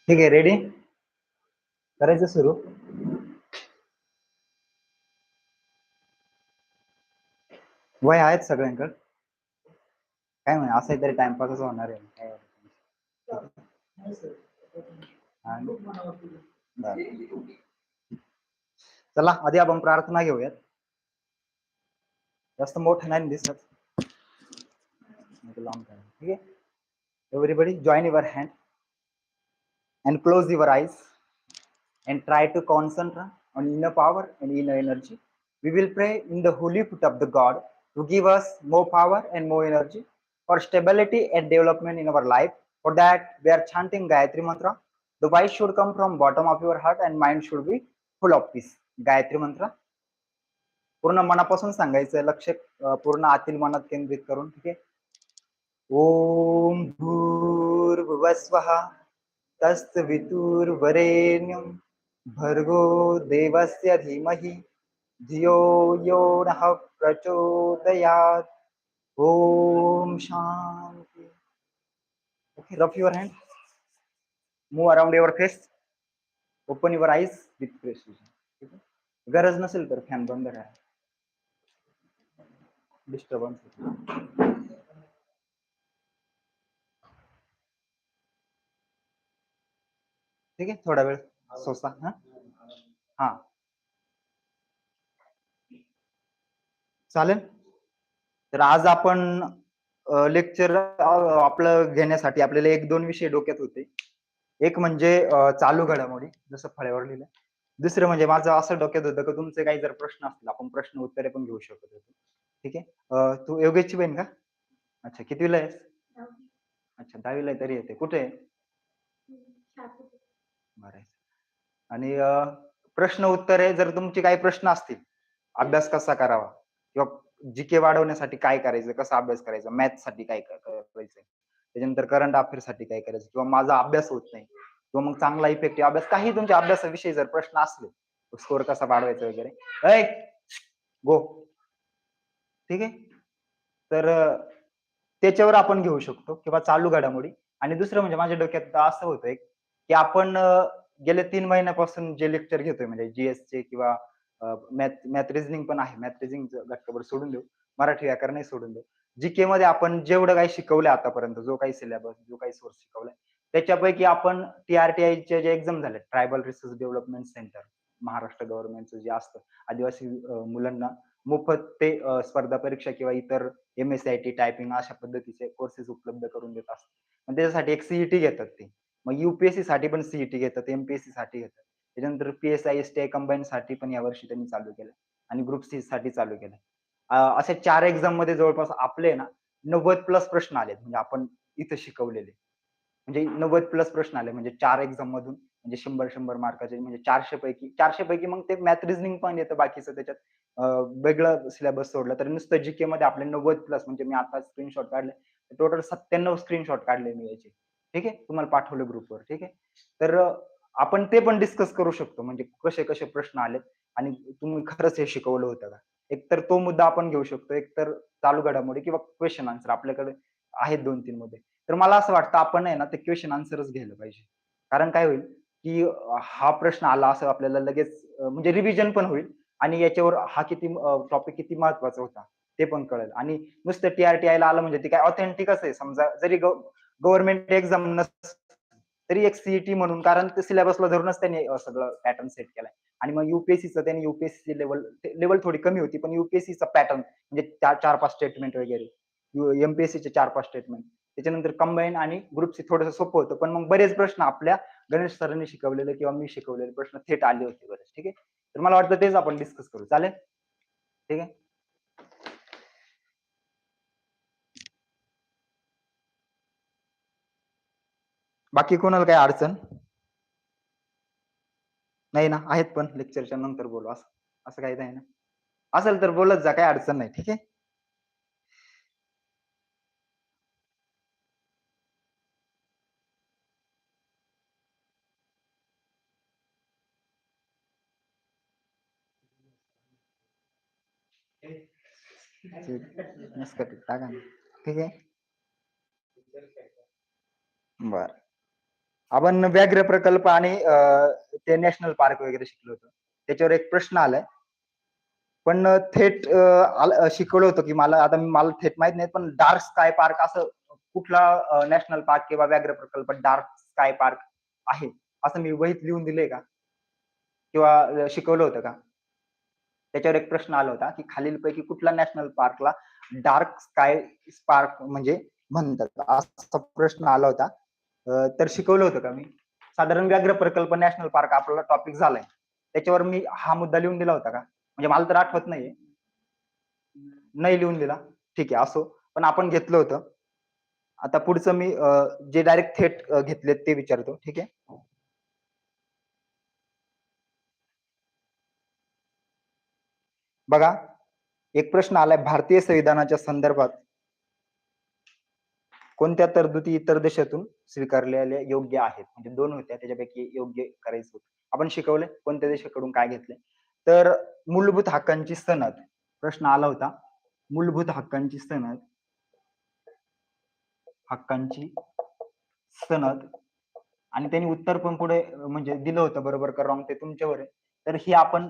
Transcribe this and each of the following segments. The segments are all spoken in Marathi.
ठीक आहे, रेडी करायचं सुरू. वय आहेत सगळ्यांकडे. काय म्हणे असं तरी टाइमपासच होणार आहे. चला आधी आपण प्रार्थना घेऊयात. जास्त मोठं नाही दिसत. ठीक आहे. Everybody join your hand and close your eyes and try to concentrate on inner power and inner energy. We will pray in the holy foot of the God to give us more power and more energy for stability and development in our life. For that, we are chanting Gayatri Mantra. The voice should come from bottom of your heart and mind should be full of peace. Gayatri Mantra. पूर्ण मनापासून सांगायचं, लक्ष पूर्ण आतील मनात केंद्रित करून. ठीक आहे. ओम भूर्भुवस्वः तत्सवितुर्वरेण्यं भर्गो देवस्य धीमहि धियो यो नः प्रचोदयात्. Om Shanti. Okay, rub your hand, move around your face, open your eyes with precision. गरज नसेल तर फॅन बंद करा, डिस्टर्बन्स. ठीक आहे, थोडा वेळ सोसा. हा चालेल. तर आज आपण लेक्चर आपलं घेण्यासाठी आपल्याला एक दोन विषय डोक्यात होते. एक म्हणजे चालू घडामोडी, जसं फळ्यावर लिहिलं. दुसरं म्हणजे माझं असं डोक्यात होतं की तुमचे काही जर प्रश्न असतील आपण प्रश्न उत्तरे पण घेऊ शकत होतो. ठीक आहे. तू योगेशची बहीण का? अच्छा, कितवीला आहेस? अच्छा, 10वीला तरी येते. कुठे आहे? बरं. आणि प्रश्न उत्तरे जर तुमचे काही प्रश्न असतील, अभ्यास कसा करावा किंवा जीके वाढवण्यासाठी काय करायचं, कसा अभ्यास करायचा, मॅथ्स साठी काय करायचं, त्याच्यानंतर करंट अफेअर्स साठी काय करायचं, किंवा माझा अभ्यास होत नाही किंवा मग चांगला इफेक्टिव्ह अभ्यास, काही तुमच्या अभ्यासाविषयी जर प्रश्न असले, स्कोर कसा वाढवायचा वगैरे, गो. ठीक आहे. तर त्याच्यावर आपण घेऊ शकतो किंवा चालू घडामोडी. आणि दुसरं म्हणजे माझ्या डोक्यात असं होतंय की आपण गेल्या 3 महिन्यापासून जे लेक्चर घेतोय म्हणजे जीएस चे किंवा मॅथ रिझनिंग पण आहे, मॅथ रिझनिंग घटकाभर सोडून देऊ, मराठी व्याकरणही सोडून देऊ. जीके मध्ये आपण जेवढं काही शिकवलंय आतापर्यंत, जो काही सिलेबस, जो काही सोर्स शिकवलाय, त्याच्यापैकी आपण टीआरटीआयचे जे एक्झाम झाले, tribal research development centre, Maharashtra गव्हर्नमेंटचं जे असतं, आदिवासी मुलांना मोफत ते स्पर्धा परीक्षा किंवा इतर MSCIT टायपिंग अशा पद्धतीचे कोर्सेस उपलब्ध करून देत असतात. मग त्याच्यासाठी एक सीईटी घेतात ते. मग युपीएससी साठी पण सीईटी घेतात, एमपीएससी साठी घेतात. त्याच्यानंतर PSI STI कंबाईन साठी पण यावर्षी त्यांनी चालू केलं आणि ग्रुप सी साठी चालू केलं. अशा 4 एक्झाम मध्ये जवळपास आपले ना 90 प्लस प्रश्न आले, म्हणजे आपण इथं शिकवलेले. म्हणजे 90 प्लस प्रश्न आले, म्हणजे 4 एक्झाम मधून, म्हणजे 100 मार्काचे, म्हणजे 400 पैकी मग ते मॅथ रिझनिंग पण येतं बाकीचं त्याच्यात. वेगळं सिलेबस सोडलं तर नुसतं जीके मध्ये आपले 90 प्लस, म्हणजे मी आता स्क्रीनशॉट काढले, टोटल 97 स्क्रीनशॉट काढले मी याचे. ठीक आहे, तुम्हाला पाठवलं ग्रुपवर. ठीक आहे. तर आपण ते पण डिस्कस करू शकतो, म्हणजे कसे कसे प्रश्न आलेत आणि तुम्ही खरंच हे शिकवलं होतं का. एकतर तो मुद्दा आपण घेऊ शकतो, एकतर चालू घडामोडी किंवा क्वेश्चन आन्सर आपल्याकडे आहेत 2-3 मुद्दे. तर मला असं वाटतं आपण आहे ना ते क्वेश्चन आन्सरच घ्यायला पाहिजे. कारण काय होईल की हा प्रश्न आला असं आपल्याला लगेच म्हणजे रिव्हिजन पण होईल आणि याच्यावर हा किती टॉपिक किती महत्वाचा होता ते पण कळेल. आणि नुसतं टीआरटीआयला आलं म्हणजे ते काय ऑथेंटिकच आहे. समजा जरी गव्हर्नमेंट एक्झाम नसली तरी एक सीईटी म्हणून, कारण ते सिलेबसला धरूनच त्यांनी सगळं पॅटर्न सेट केलाय. आणि मग युपीएससीचं त्यांनी युपीएससी लेवल थोडी कमी होती, पण युपीएससीचा पॅटर्न म्हणजे 4-5 स्टेटमेंट वगैरे, एमपीएससीचे 4-5 स्टेटमेंट, त्याच्यानंतर कंबाईन आणि ग्रुपसी थोडंसं सोपं होतं. पण मग बरेच प्रश्न आपल्या गणेश सरांनी शिकवलेले किंवा मी शिकवलेले प्रश्न थेट आले होते बरेच. ठीक आहे. तर मला वाटतं तेच आपण डिस्कस करू. चालेल. ठीक आहे. बाकी कोणाला काय अडचण नाही ना? आहेत पण लेक्चरच्या नंतर बोलू, असं असं काही नाही ना. असेल तर बोलत जा, काही अडचण नाही. ठीक आहे. टाका ना. ठीक आहे. बर. आपण व्याघ्र प्रकल्प आणि ते नॅशनल पार्क वगैरे शिकलो होतो. त्याच्यावर एक प्रश्न आलाय. पण थेट शिकवलं होतं की मला थेट माहित नाही, पण डार्क स्काय पार्क असं कुठला नॅशनल पार्क किंवा व्याघ्र प्रकल्प डार्क स्काय पार्क आहे असं मी वहीत लिहून दिलंय का? किंवा शिकवलं होतं का? त्याच्यावर एक प्रश्न आला होता की खालीलपैकी कुठला नॅशनल पार्कला डार्क स्काय पार्क म्हणजे म्हणतात, असा प्रश्न आला होता. तर शिकवलं होतं का मी? साधारण व्याघ्र प्रकल्प नॅशनल पार्क आपला टॉपिक झालाय, त्याच्यावर मी हा मुद्दा लिहून दिला होता का? म्हणजे मला तर आठवत नाहीये. नाही लिहून दिला, ठीक आहे, असो. पण आपण घेतलं होतं. आता पुढचं मी जे डायरेक्ट थेट घेतलेत ते विचारतो, ठीक आहे. बघा, एक प्रश्न आलाय, भारतीय संविधानाच्या संदर्भात कोणत्या तरतुदी इतर देशातून स्वीकारलेल्या योग्य आहेत? म्हणजे 2 होत्या, त्याच्यापैकी योग्य करायचं होतं. आपण शिकवलंय कोणत्या देशाकडून काय घेतलंय. तर मूलभूत हक्कांची सनद प्रश्न आला होता. मूलभूत हक्कांची सनद आणि त्यांनी उत्तर पण पुढे म्हणजे दिलं होतं, बरोबर का रॉंग ते तुमच्यावर आहे. तर ही आपण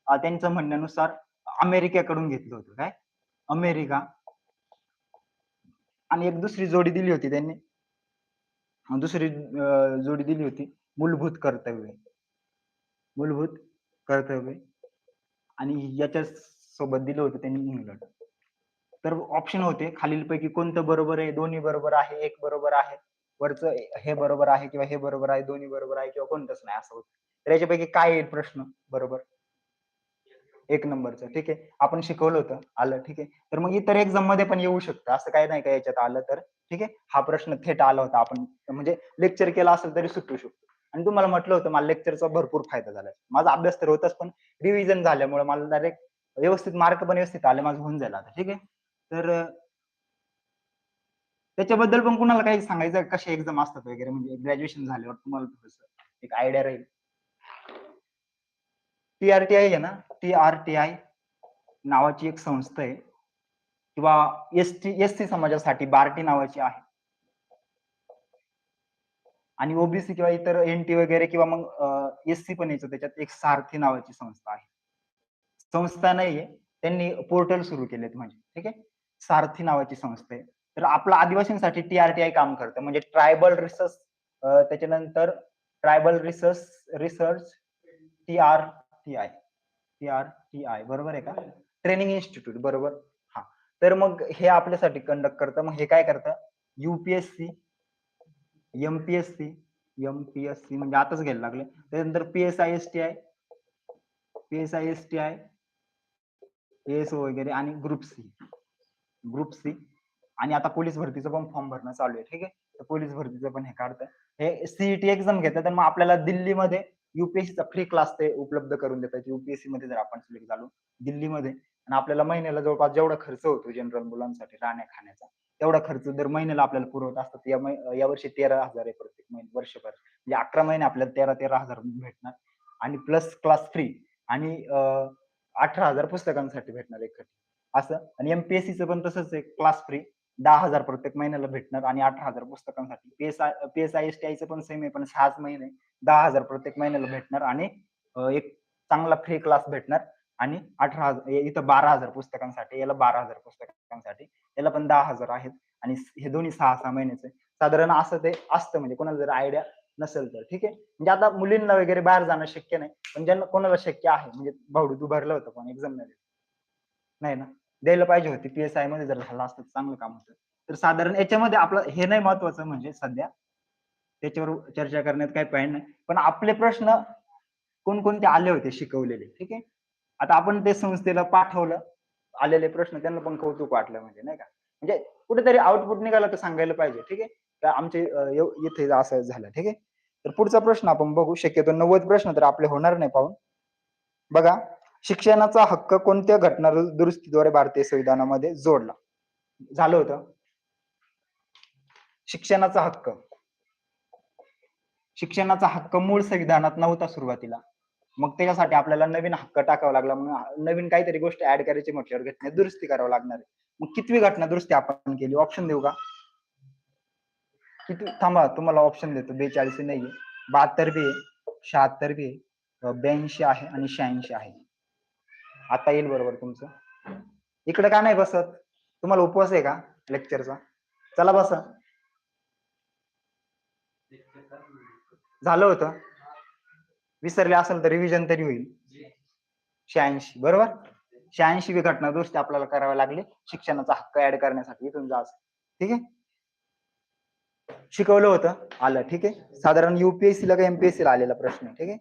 त्यांचं म्हणण्यानुसार अमेरिकेकडून घेतलं होतं. काय? अमेरिका. आणि एक दुसरी जोडी दिली होती त्यांनी. दुसरी जोडी दिली होती मूलभूत कर्तव्य. मूलभूत कर्तव्य आणि याच्या सोबत दिलं होतं त्यांनी इंग्लंड. तर ऑप्शन होते खालीलपैकी कोणतं बरोबर आहे, दोन्ही बरोबर आहे, एक बरोबर आहे, वरचं हे बरोबर आहे किंवा हे बरोबर आहे, दोन्ही बरोबर आहे किंवा कोणतंच नाही, असं होतं. तर याच्यापैकी काय येईल प्रश्न बरोबर? एक नंबरचं, ठीक आहे. आपण शिकवलं होतं, आलं, ठीक आहे. तर मग इतर एक्झाम मध्ये पण येऊ शकतं, असं काही नाही का याच्यात आलं तर, ठीक आहे. हा प्रश्न थेट आला होता, आपण म्हणजे लेक्चर केला असेल तरी सुटू शकतो. आणि तुम्हाला म्हटलं होतं मला लेक्चरचा भरपूर फायदा झाला. माझा अभ्यास तर होताच, पण रिव्हिजन झाल्यामुळे मला डायरेक्ट व्यवस्थित मार्क पण व्यवस्थित आले, माझं होऊन जाईल आता, ठीक आहे. तर त्याच्याबद्दल पण कुणाला काही सांगायचं कसे एक्झाम असतात वगैरे, म्हणजे ग्रॅज्युएशन झाल्यावर तुम्हाला थोडंसं एक आयडिया राहील. टीआरटीआय आहे ना, टीआरटीआय नावाची एक संस्था आहे, किंवा एसटी समाजासाठी बार्टी नावाची आहे. आणि ओबीसी किंवा इतर एनटी वगैरे किंवा मग एससी पण यायचं, त्याच्यात एक सारथी नावाची संस्था आहे. संस्था नाहीये, त्यांनी पोर्टल सुरू केलेत, म्हणजे ठीक आहे. सारथी नावाची संस्था आहे. तर आपल्या आदिवासींसाठी टीआरटीआय काम करतं, म्हणजे ट्रायबल रिसर्च, त्याच्यानंतर ट्रायबल रिसर्च टीआरटीआय. टीआरटीआय बरोबर आहे का? ट्रेनिंग इन्स्टिट्यूट, बरोबर. हा. तर मग हे आपल्यासाठी कंडक्ट करतं. मग हे काय करतं? युपीएससी, एमपीएससी, एमपीएससी म्हणजे आताच घ्यायला लागले. त्यानंतर पीएसआयएसटीआय, पीएसआयएसटीआय, एएसओ वगैरे, आणि ग्रुप सी. आणि आता पोलीस भरतीचं पण फॉर्म भरणं चालू आहे, ठीक आहे. तर पोलीस भरतीचं पण हे काढतं. हे सीईटी एक्झाम घेतात, तर मग आपल्याला दिल्लीमध्ये युपीएससीचा फ्री क्लास ते उपलब्ध करून देतात. युपीएससी मध्ये जर आपण सिलेक्ट झालो दिल्लीमध्ये, आणि आपल्याला महिन्याला जवळपास जेवढा खर्च होतो जनरल मुलांसाठी राहण्या खाण्याचा, तेवढा खर्च दर महिन्याला आपल्याला पुरवत असतात. यावर्षी 13,000 आहे प्रत्येक महिने वर्षभर, म्हणजे 11 महिने आपल्याला 13,000 भेटणार. आणि प्लस क्लास फ्री, आणि 18,000 पुस्तकांसाठी भेटणार एक असं. आणि एमपीएससीचं पण तसंच आहे, क्लास फ्री 10,000 प्रत्येक महिन्याला भेटणार आणि 18,000 पुस्तकांसाठी. पीएसआयएसटीआयचं पण सेम आहे, पण 6 महिने 10,000 प्रत्येक महिन्याला भेटणार, आणि एक चांगला फ्री क्लास भेटणार. आणि 18,000 इथं 12,000 पुस्तकांसाठी, याला 12,000 पुस्तकांसाठी, याला पण 10,000 आहेत. आणि हे दोन्ही 6-6 महिन्याचे साधारण असं ते असतं, म्हणजे कोणाला जर आयडिया नसेल तर, ठीक आहे. म्हणजे आता मुलींना वगैरे बाहेर जाणं शक्य नाही, पण ज्यांना कोणाला शक्य आहे, म्हणजे भाऊ तू भरलं होतं पण एक्झाम नाही ना, द्यायला पाहिजे होती. पीएसआय मध्ये जर झालं असतं चांगलं काम होतं. तर साधारण याच्यामध्ये आपलं हे नाही महत्वाचं, म्हणजे सध्या त्याच्यावर चर्चा करण्यात काही पॉईंट नाही. पण आपले प्रश्न कोणकोणते आले होते शिकवलेले, ठीक आहे. आता आपण ते संस्थेला पाठवलं, आलेले प्रश्न त्यांना पण कौतुक वाटलं, म्हणजे नाही का, म्हणजे कुठेतरी आउटपुट निघाला तर सांगायला पाहिजे, ठीक आहे. तर आमचे इथे असं झालं, ठीक आहे. तर पुढचा प्रश्न आपण बघू. शक्यतो 90 प्रश्न तर आपले होणार नाही पाहून. बघा, शिक्षणाचा हक्क कोणत्या घटना दुरुस्तीद्वारे भारतीय संविधानामध्ये जोडला झालं होतं? शिक्षणाचा हक्क, मूळ संविधानात नव्हता सुरुवातीला. मग त्याच्यासाठी आपल्याला नवीन हक्क टाकावा लागला, मग नवीन काहीतरी गोष्ट ऍड करायची म्हटल्यावर घटनेत दुरुस्ती करावं लागणार आहे. मग कितवी घटना दुरुस्ती आपण केली? ऑप्शन देऊ का? किती थांबा, तुम्हाला ऑप्शन देतो. 42 नाहीये, 72 बी आहे, 76 बी आहे, 82 आहे आणि 86 आहे. आता येईल बरोबर तुमचं. इकडे का नाही बसत? तुम्हाला उपवास आहे का लेक्चरचा? चला बसा. झालं होतं, विसरले असेल तर रिव्हिजन तरी होईल. 86 बरोबर. 86 वी घटना दुरुस्ती आपल्याला करावी लागली शिक्षणाचा हक्क ऍड करण्यासाठी. इथून जा. ठीक आहे, शिकवलं होतं, आलं. ठीक आहे, साधारण युपीएससी ला का एमपीएससी ला आलेला प्रश्न. ठीक आहे,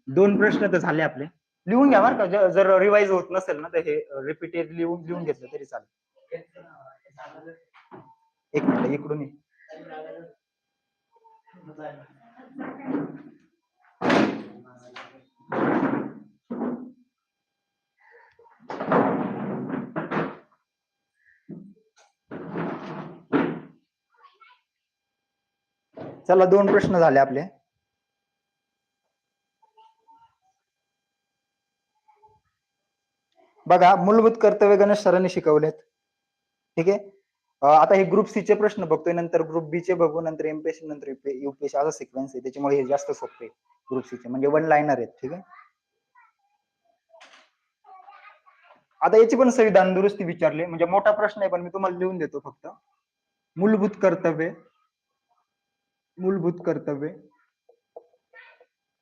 2 प्रश्न तर झाले आपले. लिहून घ्या बरं का, जर रिवाइज होत नसेल ना तर हे रिपीटेड लिहून घेतलं तरी चालेल. एक मिनिट, इकडून ये. चला, 2 प्रश्न झाले आपले. बघा, मूलभूत कर्तव्य गणेश सरांनी शिकवलेत. ठीक आहे, आता हे ग्रुप सी चे प्रश्न बघतोय, नंतर ग्रुप बी चे बघू, नंतर एमपीएससी, नंतर युपीएससी असा सिक्वेन्स आहे. त्याच्यामुळे हे जास्त सोपे ग्रुप सी चे, म्हणजे वन लाईनर आहेत. ठीक आहे, आता याची पण संविधान दुरुस्ती विचारले, म्हणजे मोठा प्रश्न आहे पण मी तुम्हाला लिहून देतो फक्त. मूलभूत कर्तव्य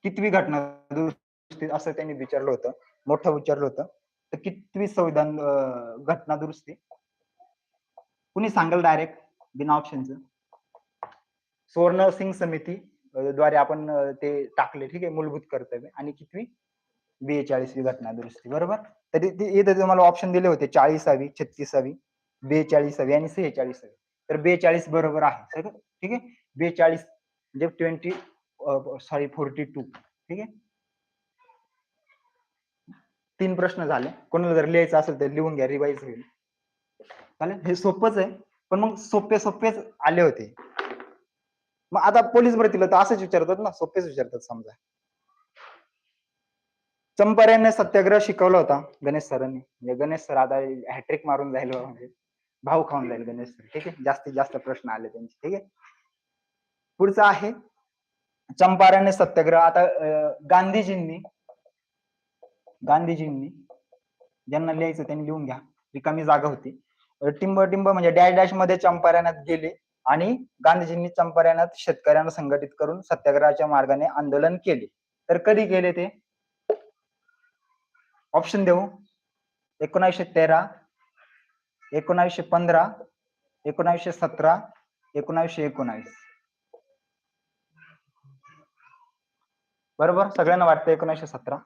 कितवी घटना दुरुस्ती असं त्यांनी विचारलं होतं, मोठं विचारलं होतं. तर कितवी संविधान घटना दुरुस्ती कुणी सांगेल डायरेक्ट बिना ऑप्शनचं? सुवर्ण सिंग समिती द्वारे आपण ते टाकले. ठीक आहे, मूलभूत कर्तव्य. आणि कितवी? 42वी घटना दुरुस्ती. बरोबर. तरी इथे तुम्हाला ऑप्शन दिले होते 40वी, 36वी, 42वी आणि 46वी. तर 42 बरोबर आहे सगळं. ठीक आहे, 42 म्हणजे 42. ठीक आहे, 3 प्रश्न झाले. कोणाला जर लिहायचं असेल तर लिहून घ्या, रिवाइज होईल. चालेल, हे सोपंच आहे, पण मग सोपेच आले होते. मग आता पोलीस भरतीला तर असंच विचारतात ना, सोपेच विचारतात. समजा चंपारण्य सत्याग्रह शिकवला होता गणेश सरांनी, म्हणजे गणेश सर आता हॅट्रिक मारून जाईल, म्हणजे भाऊ खाऊन जाईल गणेश सर. ठीक आहे, जास्तीत जास्त प्रश्न आले त्यांचे. ठीक आहे, पुढचा आहे चंपारण्य सत्याग्रह. आता गांधीजींनी ज्यांना लिहायचं त्यांनी लिहून घ्या, रिकामी जागा होती. टिंब म्हणजे डॅश डॅश मध्ये चंपारण्यात गेले आणि गांधीजींनी चंपारण्यात शेतकऱ्यांना संघटित करून सत्याग्रहाच्या मार्गाने आंदोलन केले. तर कधी केले ते? ऑप्शन देऊ. 1913, 1915, 1917, 1919. बरोबर, सगळ्यांना वाटतं 1917.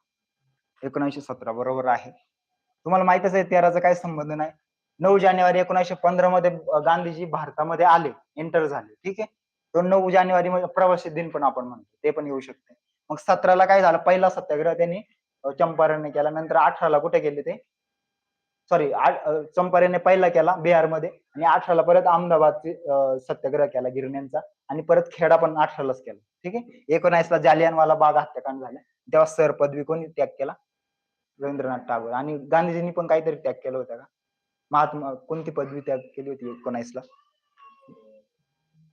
1917 बरोबर आहे. तुम्हाला माहितच आहे 13चा काय संबंध नाही. 9 जानेवारी 1915 मध्ये गांधीजी भारतामध्ये आले, एंटर झाले. ठीक आहे, तो 9 जानेवारी म्हणजे प्रवासी दिन पण आपण म्हणतो, ते पण येऊ शकते. मग 17ला काय झालं, पहिला सत्याग्रह त्यांनी चंपारण्य केला. नंतर 18ला कुठे गेले ते, सॉरी, चंपारण्य पहिला केला बिहारमध्ये, आणि 18ला परत अहमदाबाद सत्याग्रह केला गिरण्यांचा, आणि परत खेडा पण 18लाच केला. ठीक आहे, 19ला जालियनवाला बाग हत्याकांड झाला, तेव्हा सर पदवी कोणी त्याग केला? रवींद्रनाथ टागोर. आणि गांधीजींनी पण काहीतरी त्याग केला होता का? महात्मा कोणती पदवी त्याग केली होती 19ला?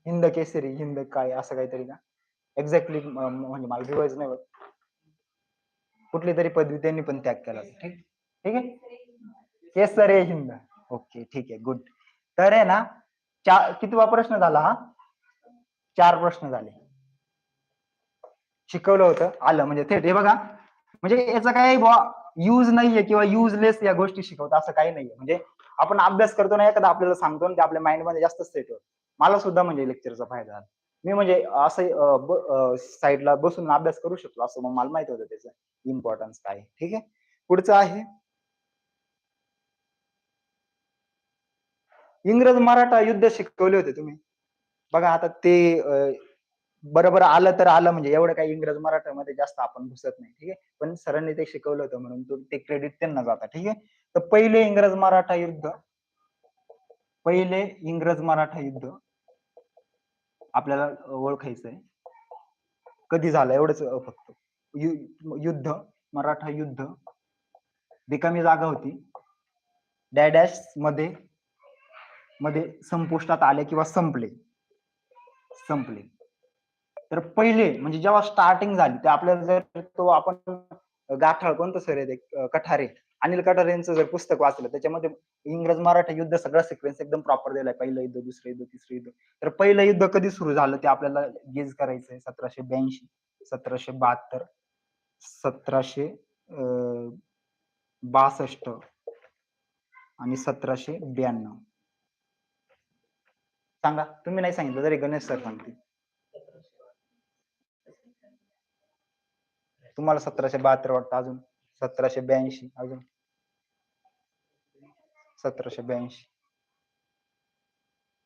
हिंद केसरी, हिंद काय असं काहीतरी का? एक्झॅक्टली म्हणजे मला रिवाइज नाही होत. कुठली तरी पदवी त्यांनी पण त्याग केला. ठीक ठीक आहे, केसरी हिंद. ओके, ठीक आहे, गुड. तर आहे ना, कितवा प्रश्न झाला हा? 4 प्रश्न झाले. शिकवलं होतं, आलं म्हणजे थेट. हे बघा, म्हणजे याचा काही यूज नाहीये किंवा युजलेस या गोष्टी शिकवतात असं काही नाहीये. म्हणजे आपण अभ्यास करतो ना, एखादा आपल्याला सांगतो ना, ते आपल्या माइंड मध्ये जास्त सेट होत. मला सुद्धा म्हणजे लेक्चरचा फायदा झाला. मी म्हणजे असं साईडला बसून अभ्यास करू शकतो, असं मग मला माहित होतं त्याचं इम्पॉर्टन्स काय. ठीक आहे, पुढचं आहे इंग्रज मराठा युद्ध शिकवले होते तुम्ही. बघा, आता ते बरोबर आलं तर आलं, म्हणजे एवढं काही इंग्रज मराठामध्ये जास्त आपण घुसत नाही. ठीक आहे, पण सरांनी ते शिकवलं होतं म्हणून ते क्रेडिट त्यांना जातं. ठीक आहे, तर पहिले इंग्रज मराठा युद्ध आपल्याला ओळखायचंय. कधी झालं एवढंच फक्त. युद्ध, मराठा युद्ध, रिकामी जागा होती, डॅश मध्ये मध्ये संपुष्टात आले किंवा संपले. तर पहिले म्हणजे जेव्हा स्टार्टिंग झाली ते आपल्याला जर तो आपण गाठाळ कोणतं सर आहे ते कठारे अनिल कठारे यांचं जर पुस्तक वाचलं त्याच्यामध्ये इंग्रज मराठा युद्ध सगळा सिक्वेन्स एकदम प्रॉपर दिलाय. पहिलं युद्ध, दुसरं युद्ध, तिसरं युद्ध. तर पहिलं युद्ध कधी सुरू झालं ते आपल्याला गेज करायचंय. 1782, 1772, 1762 आणि 1792. सांगा, तुम्ही नाही सांगितलं तरी गणेश सर सांगतील. तुम्हाला 1772 वाटतं, अजून 1782, अजून 1782.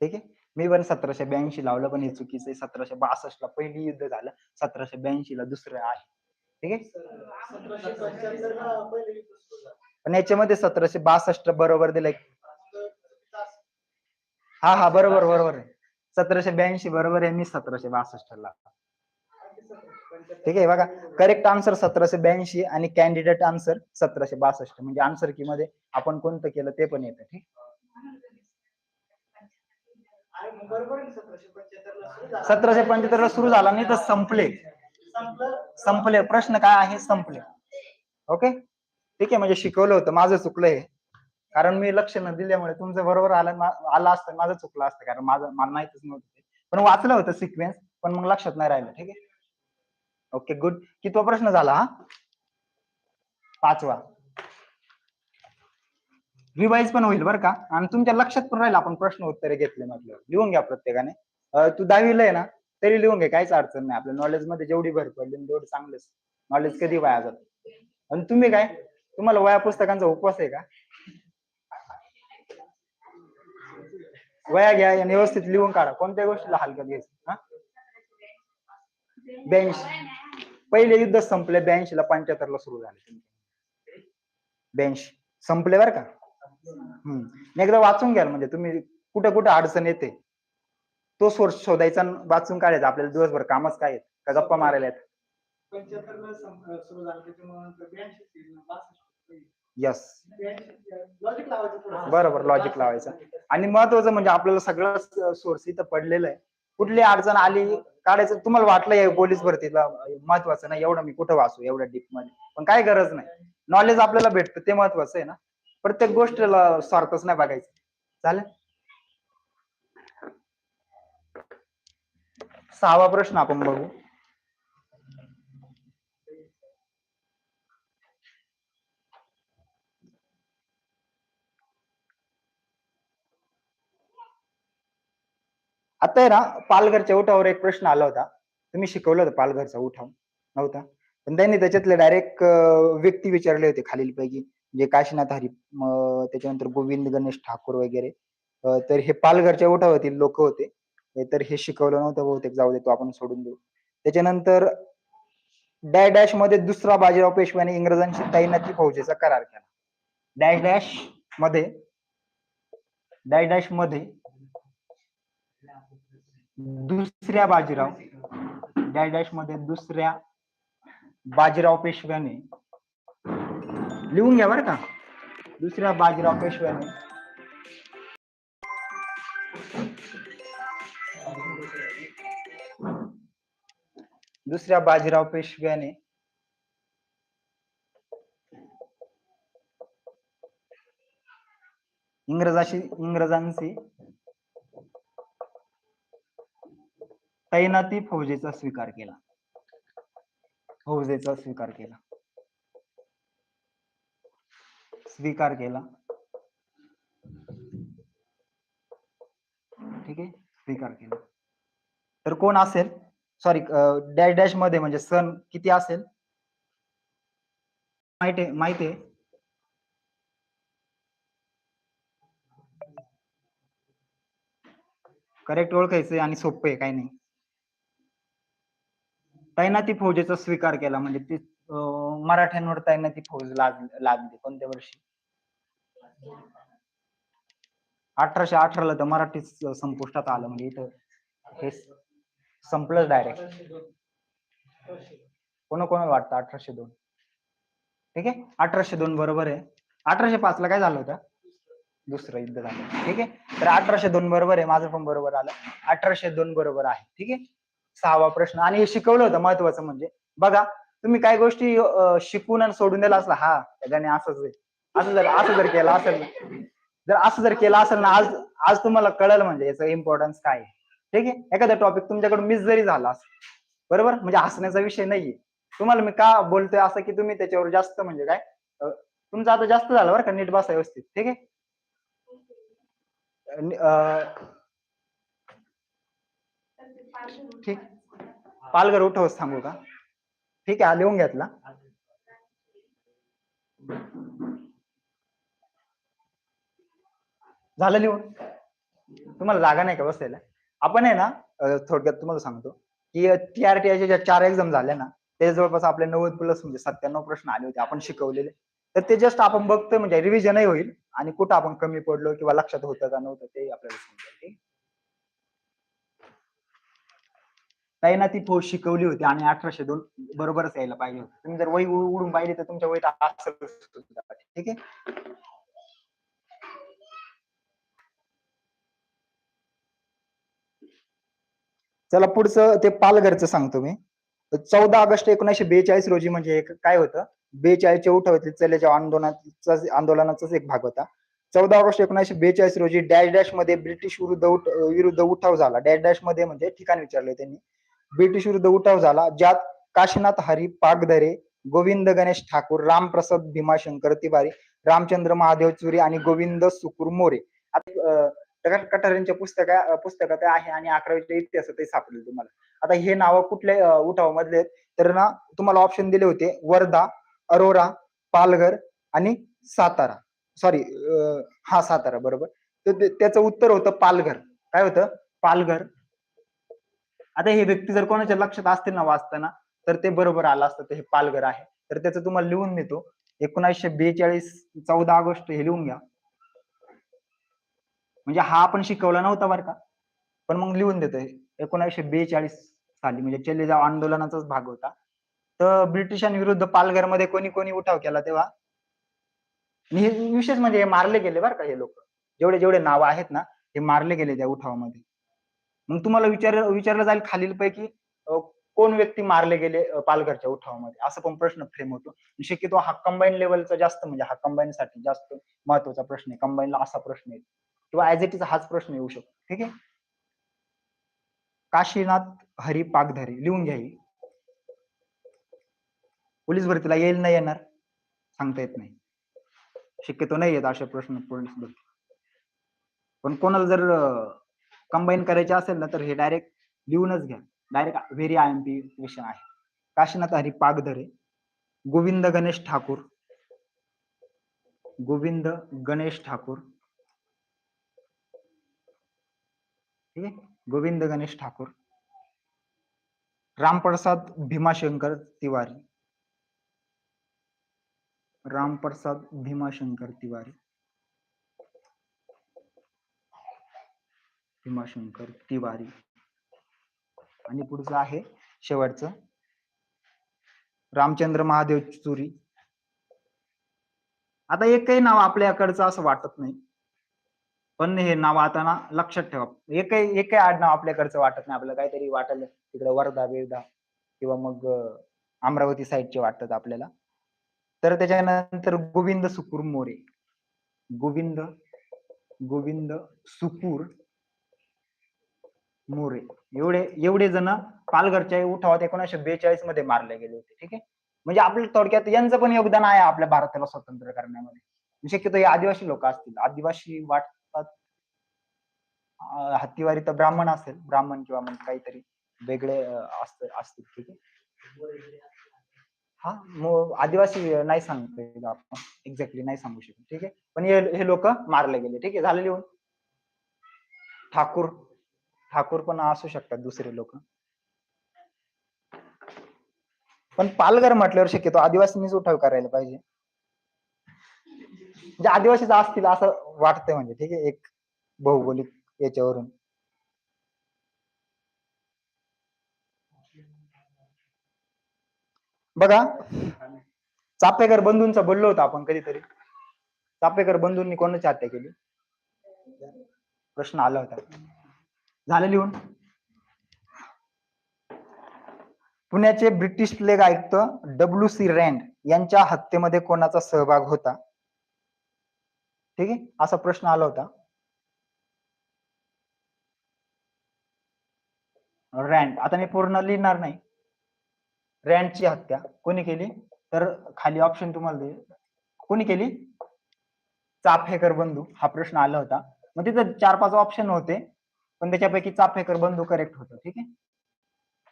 ठीक आहे, मी पण 1782 लावलं पण हे चुकीचं आहे. 1762 ला पहिली युद्ध झालं, 1782 ला दुसरं आहे. ठीक आहे, पण याच्यामध्ये 1762 बरोबर दिलंय. हा बरोबर आहे. 1782 बरोबर आहे, मी 1762 ला. ठीक आहे, बघा करेक्ट आन्सर 1782 आणि कॅन्डिडेट आन्सर 1762. म्हणजे आन्सर की मध्ये आपण कोणतं केलं ते पण येतं. ठीक, 1775 ला सुरू झाला नाही तर संपले. प्रश्न काय आहे? संपले. ओके, ठीक आहे, म्हणजे शिकवलं होतं. माझं चुकलंय कारण मी लक्ष न दिल्यामुळे. तुमचं बरोबर आलं असतं, माझं चुकलं असतं कारण मला माहितच नव्हतं. पण वाचलं होतं सिक्वेन्स, पण मग लक्षात नाही राहिलं. ठीक आहे, ओके गुड. कितवा प्रश्न झाला हा? 5वा. रिवाइज पण होईल बरं का, आणि तुमच्या लक्षात पण राहील. आपण प्रश्न उत्तरे घेतले म्हटलं. लिहून घ्या प्रत्येकाने. तू 10वीला आहे ना तरी लिहून घे, काहीच अडचण नाही. आपल्या नॉलेज मध्ये जेवढी भर पडली तेवढं चांगलंच. नॉलेज कधी वाया जात. आणि तुम्ही काय, तुम्हाला वया पुस्तकांचा उपवास आहे का? वया घ्या आणि व्यवस्थित लिहून काढा. कोणत्या गोष्टीला हलक्यात घ्यायचं. 82 पहिले युद्ध संपले. 82 ला 75 ला सुरू झाले. 82 संपले बरं का. एकदा वाचून घ्याल म्हणजे तुम्ही कुठे कुठे अडचण येते तो सोर्स शोधायचा, वाचून काढायचा. आपल्याला दिवसभर कामच काय का गप्पा मारायला आहेत. 75 ला सुरू झालं त्याच्यामुळे यस, लॉजिक लावायचं. बरोबर, लॉजिक लावायचं. आणि महत्वाचं म्हणजे आपल्याला सगळं सोर्स इथं पडलेलं आहे. कुठली अडचण आली काढायचं. तुम्हाला वाटलं पोलीस भरतीला महत्वाचं नाही एवढं मी कुठं वाचू एवढ्या डीप मध्ये, पण काय गरज नाही. नॉलेज आपल्याला भेटतं ते महत्वाचं आहे ना. प्रत्येक गोष्टीला स्वार्थच नाही बघायचं. चालेल. 6वा प्रश्न आपण बघू. आता आहे ना, पालघरच्या उठावावर एक प्रश्न आला होता. तुम्ही शिकवलं होतं पालघरचा उठाव नव्हता, पण त्यांनी त्याच्यातले डायरेक्ट व्यक्ती विचारले होते खालीलपैकी, म्हणजे काशीनाथ हरी, त्याच्यानंतर गोविंद गणेश ठाकूर वगैरे. तर हे पालघरच्या उठावातील लोक होते. तर हे शिकवलं नव्हतं बहुतेक, जाऊ दे तो आपण सोडून देऊ. त्याच्यानंतर डॅश डॅश मध्ये दुसरा बाजीराव पेशव्याने इंग्रजांशी तैनाती फौजेचा करार केला. डॅश डॅश मध्ये दुसऱ्या बाजीराव पेशव्याने, लिहून घ्या बरं का, दुसऱ्या बाजीराव पेशव्याने इंग्रजांशी तैनाती फौजेचा स्वीकार केला. ठीक आहे, स्वीकार केला. तर कोण असेल? सॉरी, डॅश डॅश मध्ये म्हणजे सन किती असेल माहिती आहे? करेक्ट ओळखायचंय आणि सोपं आहे, काही नाही. तैनाती फौजेचा स्वीकार केला म्हणजे ते मराठ्यांवर तैनाती फौज लागली कोणत्या वर्षी? 1818 ला तर मराठी संपुष्टात आलं. म्हणजे इथं हे संपलं डायरेक्ट. कोणाला वाटतं 1802? ठीक आहे, 1802 बरोबर आहे. 1805 ला काय झालं होतं? दुसरं युद्ध झालं. ठीक आहे, तर 1802 बरोबर आहे, माझं पण बरोबर आलं. 1802 बरोबर आहे. ठीक आहे, 6वा प्रश्न. आणि हे शिकवलं होतं महत्वाचं म्हणजे बघा, तुम्ही काही गोष्टी शिकून आणि सोडून दिला असला, हा त्याने असंच आहे, असं जर केलं असेल, जर असं जर केलं असेल ना, आज आज तुम्हाला कळलं म्हणजे याचं इम्पॉर्टन्स काय आहे. ठीक आहे, एखादा टॉपिक तुमच्याकडून मिस जरी झाला असेल, बरोबर, म्हणजे हसण्याचा विषय नाहीये. तुम्हाला मी का बोलतोय असं की तुम्ही त्याच्यावर जास्त म्हणजे काय, तुमचं आता जास्त झालं बरं का, नीट बसा व्यवस्थित. ठीक आहे, ठीक, पालघर उठव सांगू का? ठीक आहे, लिहून घेतला. झालं लिहून? तुम्हाला जागा नाही का बसायला? आपण आहे ना, थोडक्यात तुम्हाला सांगतो की TRT ज्या 4 एक्झाम झाल्या ना, ते जवळपास आपले 90+ म्हणजे 97 प्रश्न आले होते आपण शिकवलेले. तर ते जस्ट आपण बघतोय म्हणजे रिव्हिजनही होईल आणि कुठं आपण कमी पडलो किंवा लक्षात होतं का नव्हतं ते आपल्याला समजेल. काही ना ती पोस्ट शिकवली होती आणि 1802 बरोबरच यायला पाहिजे होतं. तुम्ही जर वही उडून पाहिली तर तुमच्या वहीत असं सुद्धा. ठीक आहे, चला पुढचं ते पालघरचं सांगतो मी. 14 ऑगस्ट 1942 रोजी म्हणजे काय होतं, 42च्या उठावातील चलेच्या आंदोलनाचाच एक भाग होता. 14 ऑगस्ट 1942 रोजी डॅश डॅश मध्ये ब्रिटिश विरुद्ध उठाव झाला. डॅश डॅश मध्ये म्हणजे ठिकाण विचारले त्यांनी. ब्रिटिश विरुद्ध उठाव झाला, ज्यात काशीनाथ हरी पागधरे, गोविंद गणेश ठाकूर, रामप्रसाद भीमाशंकर तिवारी, रामचंद्र महादेव चुरी आणि गोविंद सुकुर मोरे. कटारेंच्या पुस्तकात आहे आणि 11वीच्या इतिहासात ते सापडेल तुम्हाला. आता हे नाव कुठल्या उठावामधले आहेत तर ना, तुम्हाला ऑप्शन दिले होते वर्धा, अरोरा, पालघर आणि सातारा. सॉरी, हा सातारा बरोबर. तर त्याचं उत्तर होतं पालघर. काय होतं? पालघर. आता हे व्यक्ती जर कोणाच्या लक्षात असतील ना वाचताना, तर ते बरोबर आलं असतं, ते हे पालघर आहे. तर त्याचं तुम्हाला लिहून देतो. 1942 14 ऑगस्ट हे लिहून घ्या. म्हणजे हा आपण शिकवला नव्हता बरं का, पण मग लिहून देतोय. 1942 साली म्हणजे चले जाव आंदोलनाचाच भाग होता. तर ब्रिटिशांविरुद्ध पालघरमध्ये कोणी कोणी उठाव केला तेव्हा, हे विशेष म्हणजे हे मारले गेले बरं का, हे लोक जेवढे जेवढे नाव आहेत ना, हे मारले गेले त्या उठावामध्ये. मग तुम्हाला विचारलं जाईल खालीलपैकी कोण व्यक्ती मारले गेले पालघरच्या उठावामध्ये, असं पण प्रश्न फ्रेम होतो. शक्यतो हा कंबाईन लेवलचा जास्त म्हणजे हा कंबाईन साठी जास्त महत्वाचा प्रश्न आहे. कंबाईनला असा प्रश्न येईल किंवा ऍज इट इज हाच प्रश्न येऊ शकतो. ठीक आहे, काशीनाथ हरी पागधरे लिहून घ्या. पोलीस भरतीला येईल नाही येणार सांगता येत नाही, शक्यतो नाही येत असे प्रश्न पोलीस भरती. पण कोणाला जर कंबाईन करायचे असेल ना, तर हे डायरेक्ट लिहूनच घ्या. डायरेक्ट व्हेरी IMP क्वेश्चन आहे. काशीनाथ हरी पागधरे, गोविंद गणेश ठाकूर, गोविंद गणेश ठाकूर, ठीक आहे, गोविंद गणेश ठाकूर, रामप्रसाद भीमाशंकर तिवारी, रामप्रसाद भीमाशंकर तिवारी, भीमाशंकर तिवारी. आणि पुढचं आहे शेवटचं, रामचंद्र महादेव चुरी. आता एकही नाव आपल्याकडचं असं वाटत नाही, पण हे नाव आता ना लक्षात ठेवा. एकही आडनाव आपल्याकडचं वाटत नाही. आपल्याला काहीतरी वाटलं तिकडे वर्धा बिरधा किंवा मग अमरावती साईडचे वाटतात आपल्याला. तर त्याच्यानंतर गोविंद सुकुर मोरे, गोविंद गोविंद सुकुर मोरे, एवढे जण पालघरच्या उठावात 1942 मध्ये मारले गेले होते. ठीक आहे, म्हणजे आपल्या थोडक्यात यांचं पण योगदान आहे आपल्या भारताला स्वतंत्र करण्यामध्ये. शक्यतो हे आदिवासी लोक असतील, आदिवासी वाटतात. हत्तीवारी तर ब्राह्मण असेल, ब्राह्मण किंवा मग काहीतरी वेगळे असतील. ठीक आहे, हा मग आदिवासी नाही सांगता येईल आपण, एक्झॅक्टली नाही सांगू शकत. ठीक आहे, पण हे लोक मारले गेले. ठीक आहे, झालं लिहून. ठाकूर, ठाकूर पण असू शकतात दुसरे लोक, पण पालघर म्हटल्यावर शक्यतो आदिवासींनीच उठाव करायला पाहिजे, म्हणजे आदिवासीच असतील असं वाटतंय म्हणजे. ठीक आहे, एक भौगोलिक याच्यावरून. बघा, चापेकर बंधूंचा बोललो होतो आपण कधीतरी. चापेकर बंधूंनी कोणाची हत्या केली? प्रश्न आला होता. झालं लिहून? पुण्याचे ब्रिटिश प्लेग आयुक्त WC रँड यांच्या हत्येमध्ये कोणाचा सहभाग होता? ठीक आहे, असा प्रश्न आला होता. रँड, आता मी पूर्ण लिहिणार नाही. रँडची हत्या कोणी केली? तर खाली ऑप्शन तुम्हाला देईल. कोणी केली? चाफेकर बंधू. हा प्रश्न आला होता. मग तिथं 4-5 ऑप्शन होते, पण त्याच्यापैकी चाफेकर बंधू करेक्ट होतं. ठीक आहे,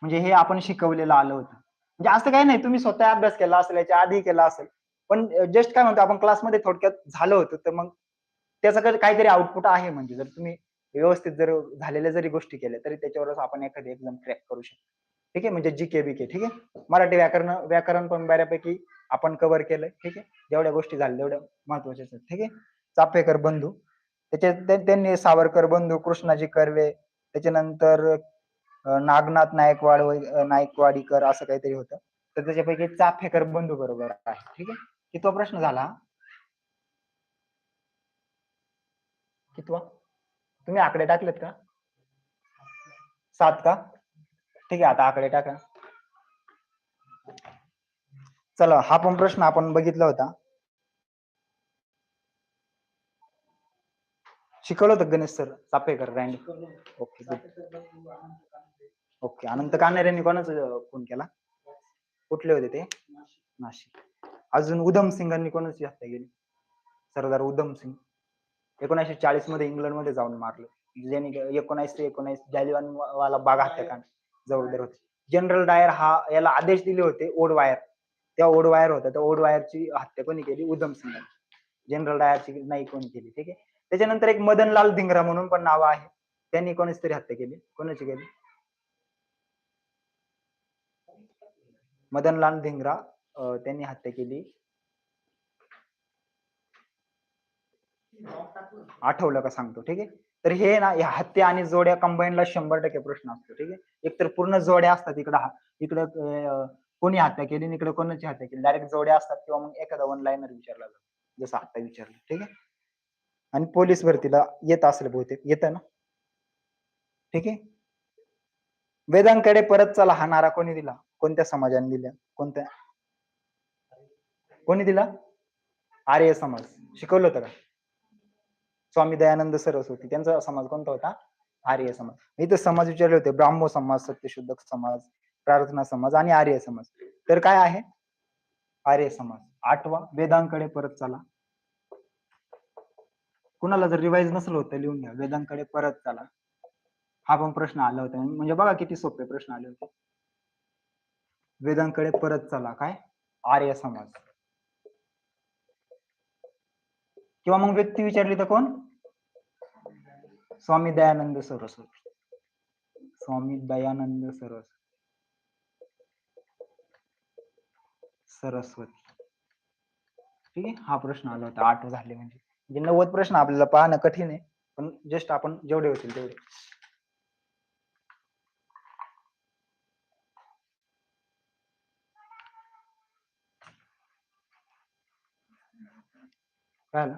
म्हणजे हे आपण शिकवलेलं आलं होतं. म्हणजे असं काही नाही तुम्ही स्वतः अभ्यास केला असेल, याच्या आधी केला असेल, पण जस्ट काय म्हणतो आपण क्लासमध्ये थोडक्यात झालं होतं, तर मग त्याचं काहीतरी आउटपुट आहे. म्हणजे जर तुम्ही व्यवस्थित जर झालेल्या जरी गोष्टी केल्या तरी त्याच्यावरच आपण एखादी एक्झाम क्रॅक करू शकतो. ठीक आहे, म्हणजे जीके बीके. ठीक आहे, मराठी व्याकरण पण बऱ्यापैकी आपण कव्हर केलंय. ठीक आहे, जेवढ्या गोष्टी झाल्या तेवढ्या महत्वाच्या आहेत. ठीक आहे, चाफेकर बंधू, त्यांनी सावरकर बंधू, कृष्णाजी कर्वे, त्याच्यानंतर नागनाथ नायकवाडीकर असं काहीतरी होतं. तर त्याच्यापैकी चाफेकर बंधू बरोबर आहे. ठीक आहे, कितवा प्रश्न झाला? कितवा? तुम्ही आकडे टाकलेत का? 7 का? ठीक आहे, आता आकडे टाका. चला, हा पण प्रश्न आपण बघितला होता. शिकवलं होतं Ganesh sir Chaphekar Rand. Okay, okay. Anant कान्हेरेंनी कोणाचा फोन केला? कुठले होते ते? नाशिक. अजून उधम सिंगांनी कोणाची हत्या केली? सरदार उधम सिंग. 1940 मध्ये इंग्लंड मध्ये जाऊन मारलं. ज्यांनी 1919 जालियनवाला बाग हत्याकांड जबाबदार होते. जनरल डायर हा याला आदेश दिले होते ओडवायर. त्या ओडवायर होता, त्या ओडवायरची हत्या कोणी केली? उधम सिंगांनी. जनरल डायरची नाही कोणी केली. ठीक आहे, त्याच्यानंतर एक मदनलाल धिंगरा म्हणून पण नाव आहे, त्यांनी कोणीच तरी हत्या केली. कोणाची केली? मदनलाल धिंगरा, त्यांनी हत्या केली. आठवलं का सांगतो. ठीक आहे, तर हे ना, या हत्या आणि जोड्या कंबाईनला 100% प्रश्न असतो. ठीक आहे, एक तर पूर्ण जोड्या असतात, इकडे कोणी हत्या केली आणि इकडे कोणाची हत्या केली, डायरेक्ट जोड्या असतात, किंवा मग एखादा वन लाईनर विचारला जातो, जसं आता विचारलं. ठीक आहे, आणि पोलीस भरतीला येत असेल बहुतेक, येतं ना? ठीक आहे, वेदांकडे परत चला हा नारा कोणी दिला? कोणत्या समाजाने दिला? कोणी दिला? आर्य समाज. शिकवलं होतं का? स्वामी दयानंद सरस्वती, त्यांचा समाज कोणता होता? आर्य समाज. इथे समाज विचारले होते: ब्राह्मो समाज, सत्यशुद्ध समाज, प्रार्थना समाज आणि आर्य समाज. तर काय आहे? आर्य समाज. 8वा, वेदांकडे परत चला. कुणाला जर रिवाइज नसेल होत लिहून घ्या, वेदांकडे परत चला. हा पण प्रश्न आला होता, म्हणजे बघा किती सोपे प्रश्न आले होते. वेदांकडे परत चला, काय? आर्य समाज. किंवा मग व्यक्ती विचारली तर कोण? स्वामी दयानंद सरस्वती. स्वामी दयानंद सरस्वती. ठीक आहे, हा प्रश्न आला होता. 8 झाले म्हणजे 90 प्रश्न आपल्याला पाहणं कठीण आहे, पण जस्ट आपण जेवढे होतील तेवढे. कळलं?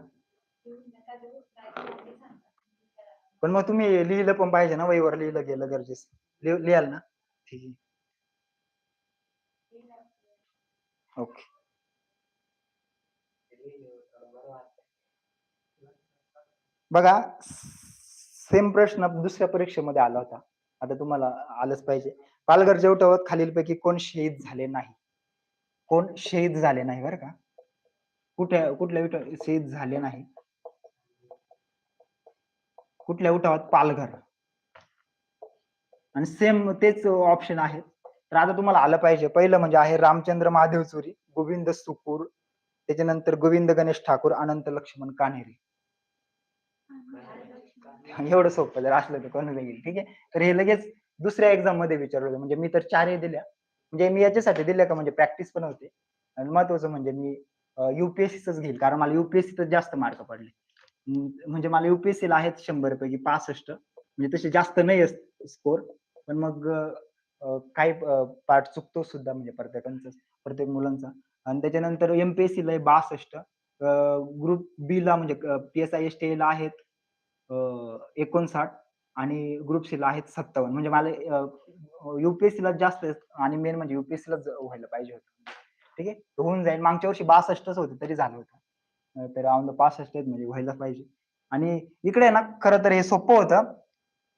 पण मग तुम्ही लिहिलं पण पाहिजे ना, वहीवर लिहिलं गेलं गरजेचं. लिहाल ना? ठीक आहे, ओके. बघा, सेम प्रश्न दुसऱ्या परीक्षेमध्ये आला होता, आता तुम्हाला आलंच पाहिजे. पालघर जेवढं खालीलपैकी कोण शहीद झाले नाही? कोण शहीद झाले नाही, बरं का? कुठल्या शहीद झाले नाही? कुठल्या उठावात? पालघर. आणि सेम तेच ऑप्शन आहेत. तर आता तुम्हाला आलं पाहिजे. पहिलं म्हणजे आहे रामचंद्र महादेव चुरी, गोविंद सुपूर, त्याच्यानंतर गोविंद गणेश ठाकूर, अनंत लक्ष्मण कान्हेरे. एवढं सोपं जर असलं तर कोणाला येईल. ठीक आहे, तर हे लगेच दुसऱ्या एक्झाम मध्ये विचारलं. म्हणजे मी तर 4 दिल्या, म्हणजे मी याच्यासाठी दिल्या का म्हणजे प्रॅक्टिस पण होते, आणि महत्वाचं म्हणजे मी युपीएससीच घेईल, कारण मला युपीएससीच जास्त मार्क पडले. म्हणजे मला युपीएससीला आहेत 100 पैकी 65, म्हणजे तसे जास्त नाही स्कोर, पण मग काही पार्ट चुकतो सुद्धा, म्हणजे प्रत्येक मुलांचा. आणि त्याच्यानंतर एमपीएससी ला 62, ग्रुप बी ला म्हणजे PSIST ला आहेत 59 आणि ग्रुप सीला आहेत 57. म्हणजे मला ला जास्त आहेत आणि मेन म्हणजे यूपीएससीलाच व्हायला पाहिजे होतं. ठीक आहे. होऊन जाईल. मागच्या वर्षी 62च होते तरी झालं होतं. तर अराउंड 65 आहेत म्हणजे व्हायला पाहिजे. आणि इकडे ना खरं तर हे सोपं होतं.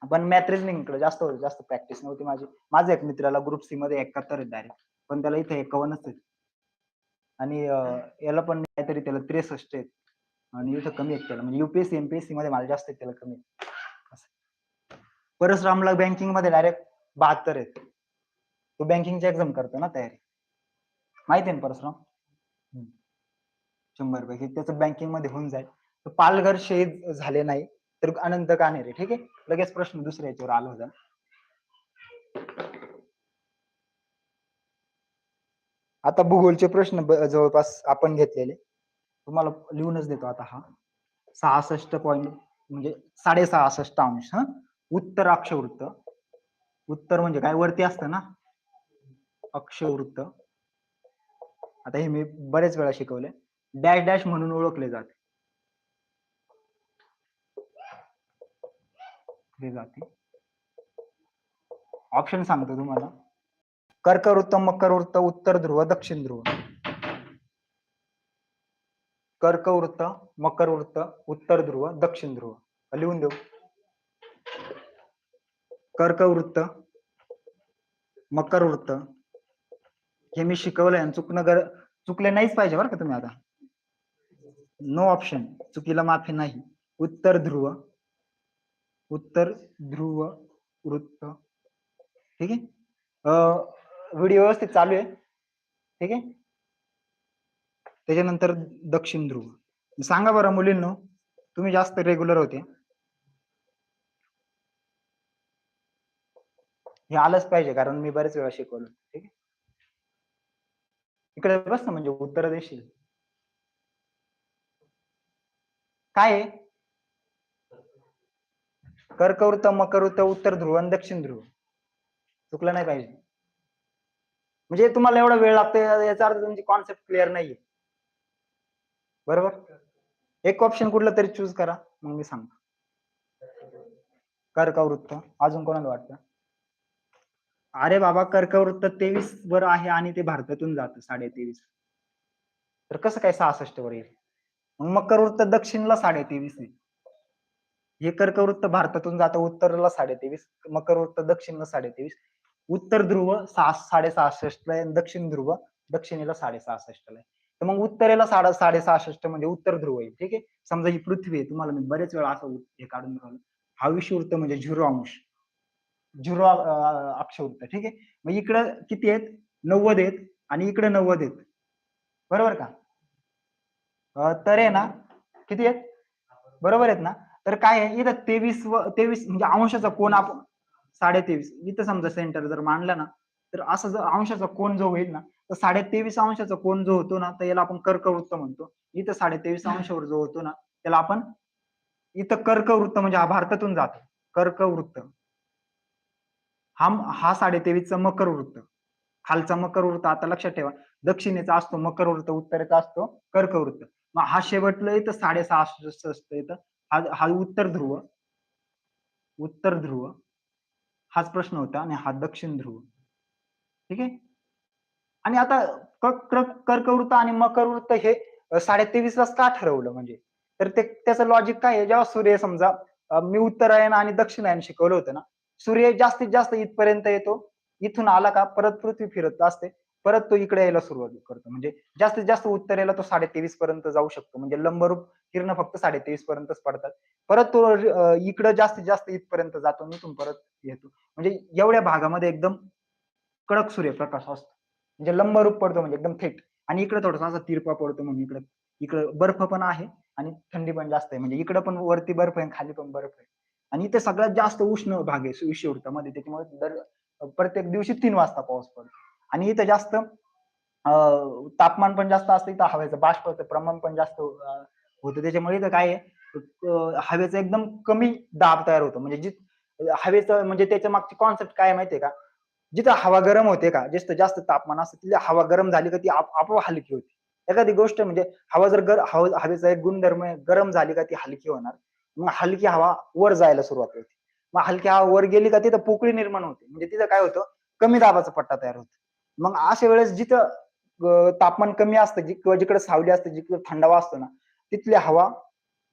पण मॅथ रिझनिंगकडे जास्त होतं. जास्त प्रॅक्टिस नव्हती माझी. माझ्या एक मित्राला ग्रुप सी मध्ये 71 आहेत डायरेक्ट. पण त्याला इथे 51च आहेत. आणि याला पण काहीतरी त्याला 63 आहेत. आणि इथं कमी आहेत त्याला. म्हणजे यूपीएससी, एमपीएससी मध्ये मला जास्त आहेत, त्याला कमी आहेत. असं. परसरामला बँकिंग मध्ये डायरेक्ट 72 आहेत. तो बँकिंगची एक्झाम करतो ना तयारी. माहिती आहे ना परसराम? 100 पैकी त्याचं बँकिंग मध्ये होऊन जाईल. तर पालघर शहीद झाले नाही तर अनंत कान्हेरे. ठीक आहे. लगेच प्रश्न दुसऱ्या याच्यावर आला होता. आता भूगोलचे प्रश्न जवळपास आपण घेतलेले. तुम्हाला लिहूनच देतो आता हा. 66 पॉईंट म्हणजे 66.5 अंश. हा. उत्तर अक्षवृत्त. उत्तर म्हणजे काय? वरती असतं ना अक्षवृत्त. आता हे मी बरेच वेळा शिकवले. डॅश डॅश म्हणून ओळखले जाते. ऑप्शन सांगतो तुम्हाला. कर्कवृत्त, मकरवृत्त, उत्तर ध्रुव, दक्षिण ध्रुव. कर्कवृत्त, मकरवृत्त, उत्तर ध्रुव, दक्षिण ध्रुव. लिहून देऊ. कर्कवृत्त, मकरवृत्त, हे मी शिकवलंय आणि चुकले नाहीच पाहिजे बरं का तुम्ही आता. नो ऑप्शन, चुकीला माफी नाही. उत्तर ध्रुव, उत्तर ध्रुव वृत्त. ठीक आहे. व्हिडिओ व्यवस्थित चालू आहे. ठीक आहे. त्याच्यानंतर दक्षिण ध्रुव. सांगा बरं मुलींनो, तुम्ही जास्त रेग्युलर होते. हे आलंच पाहिजे कारण मी बरेच वेळा शिकवलं. ठीक आहे. इकडे बस ना, म्हणजे उत्तर देशील. काय आहे? कर्कवृत्त, मकरवृत्त, उत्तर ध्रुव आणि दक्षिण ध्रुव. चुकलं नाही पाहिजे. म्हणजे तुम्हाला एवढा वेळ लागतो याचा अर्थ तुमची कॉन्सेप्ट क्लिअर नाहीये. बरोबर. एक ऑप्शन कुठलं तरी चूज करा, मग मी सांगतो. कर्कवृत्त. अजून कोणाला वाटतं? अरे बाबा, कर्कवृत्त 23 वर आहे आणि ते भारतातून जातं 23.5. तर कसं काय 66 वर येईल? मग मकरवृत्त दक्षिणला 23.5 आहे. हे कर्कवृत्त भारतातून जातं उत्तरला 23.5, मकरवृत्त दक्षिणला 23.5, उत्तर ध्रुव 66.5 ला, दक्षिण ध्रुव दक्षिणेला 66.5 ला. तर मग उत्तरेला 66.5 म्हणजे उत्तर ध्रुव आहे. ठीक आहे. समजा ही पृथ्वी आहे, तुम्हाला मी बरेच वेळा असं हे काढून दाखवलं. हा विषुवृत्त म्हणजे 0 अंश, 0 अक्षवृत्त. ठीक आहे. मग इकडं किती आहेत? 90 आहेत आणि इकडे 90 आहेत. बरोबर का? तर आहे ना, किती आहेत? बरोबर आहेत ना? तर काय आहे इथं 23 म्हणजे अंशाचा कोन आपण 23.5 इथं समजा सेंटर जर मांडला ना, तर असं जर अंशाचा कोन जो होईल ना, तर 23.5 अंशाचा कोन जो होतो ना, तर याला आपण कर्कवृत्त म्हणतो. इथं 23.5 अंशावर जो होतो ना, त्याला आपण इथं कर्कवृत्त म्हणजे हा भारतातून जातो. कर्कवृत्त. हा 23.5चा मकरवृत्त. खालचा मकरवृत्त आता लक्षात ठेवा. दक्षिणेचा असतो मकरवृत्त, उत्तरेचा असतो कर्कवृत्त. मग हा शेवटला इथं 66.5 येतं. हा उत्तर ध्रुव. उत्तर ध्रुव हाच प्रश्न होता आणि हा दक्षिण ध्रुव. ठीक आहे. आणि आता कर्कवृत्त आणि मकरवृत्त हे 23.5 लाच का ठरवलं म्हणजे? तर त्याचं लॉजिक काय आहे? जेव्हा सूर्य समजा मी उत्तरायण आणि दक्षिणायन शिकवलं होतं ना, सूर्य जास्तीत जास्त इथपर्यंत येतो. इथून आला का परत पृथ्वी फिरत असते. परत तो इकडे यायला सुरुवात करतो. म्हणजे जास्तीत जास्त उत्तरेला तो 23.5 पर्यंत जाऊ शकतो. म्हणजे लंबरूप किरण फक्त 23.5 पर्यंतच पडतात. परत तो इकडं जास्तीत जास्त इथपर्यंत जातो आणि इथून परत येतो. म्हणजे एवढ्या भागामध्ये एकदम कडक सूर्यप्रकाश असतो. म्हणजे लंबरूप पडतो, म्हणजे एकदम थेट. आणि इकडे थोडासा असा तिरपा पडतो, म्हणून इकडे बर्फ पण आहे आणि थंडी पण जास्त आहे. म्हणजे इकडे पण वरती बर्फ आहे, खाली पण बर्फ आहे. आणि इथे सगळ्यात जास्त उष्ण भाग आहे विषुववृत्तामध्ये. त्याच्यामुळे प्रत्येक दिवशी 3 वाजता पाऊस पडतो. आणि इथं जास्त तापमान पण जास्त असतं. इथं हवेचं बाष्पाचं प्रमाण पण जास्त होतं. त्याच्यामुळे इथं काय आहे, हवेचा एकदम कमी दाब तयार होतो. म्हणजे हवेचं म्हणजे त्याच्या मागची कॉन्सेप्ट काय माहितीये का? जिथं हवा गरम होते का, जिथं जास्त तापमान असतं, तिथे हवा गरम झाली का ती आपोआप हलकी होते. एखादी गोष्ट म्हणजे हवा जर हवेचा एक गुणधर्म आहे, गरम झाली का ती हलकी होणार. मग हलकी हवा वर जायला सुरुवात होते. मग हलकी हवा वर गेली का तिथं पोकळी निर्माण होते. म्हणजे तिथं काय होतं, कमी दाबाचा पट्टा तयार होतो. मग अशा वेळेस जिथं तापमान कमी असतं किंवा जिकडे सावली असते, जिकडे थंडावा असतो ना, तिथली हवा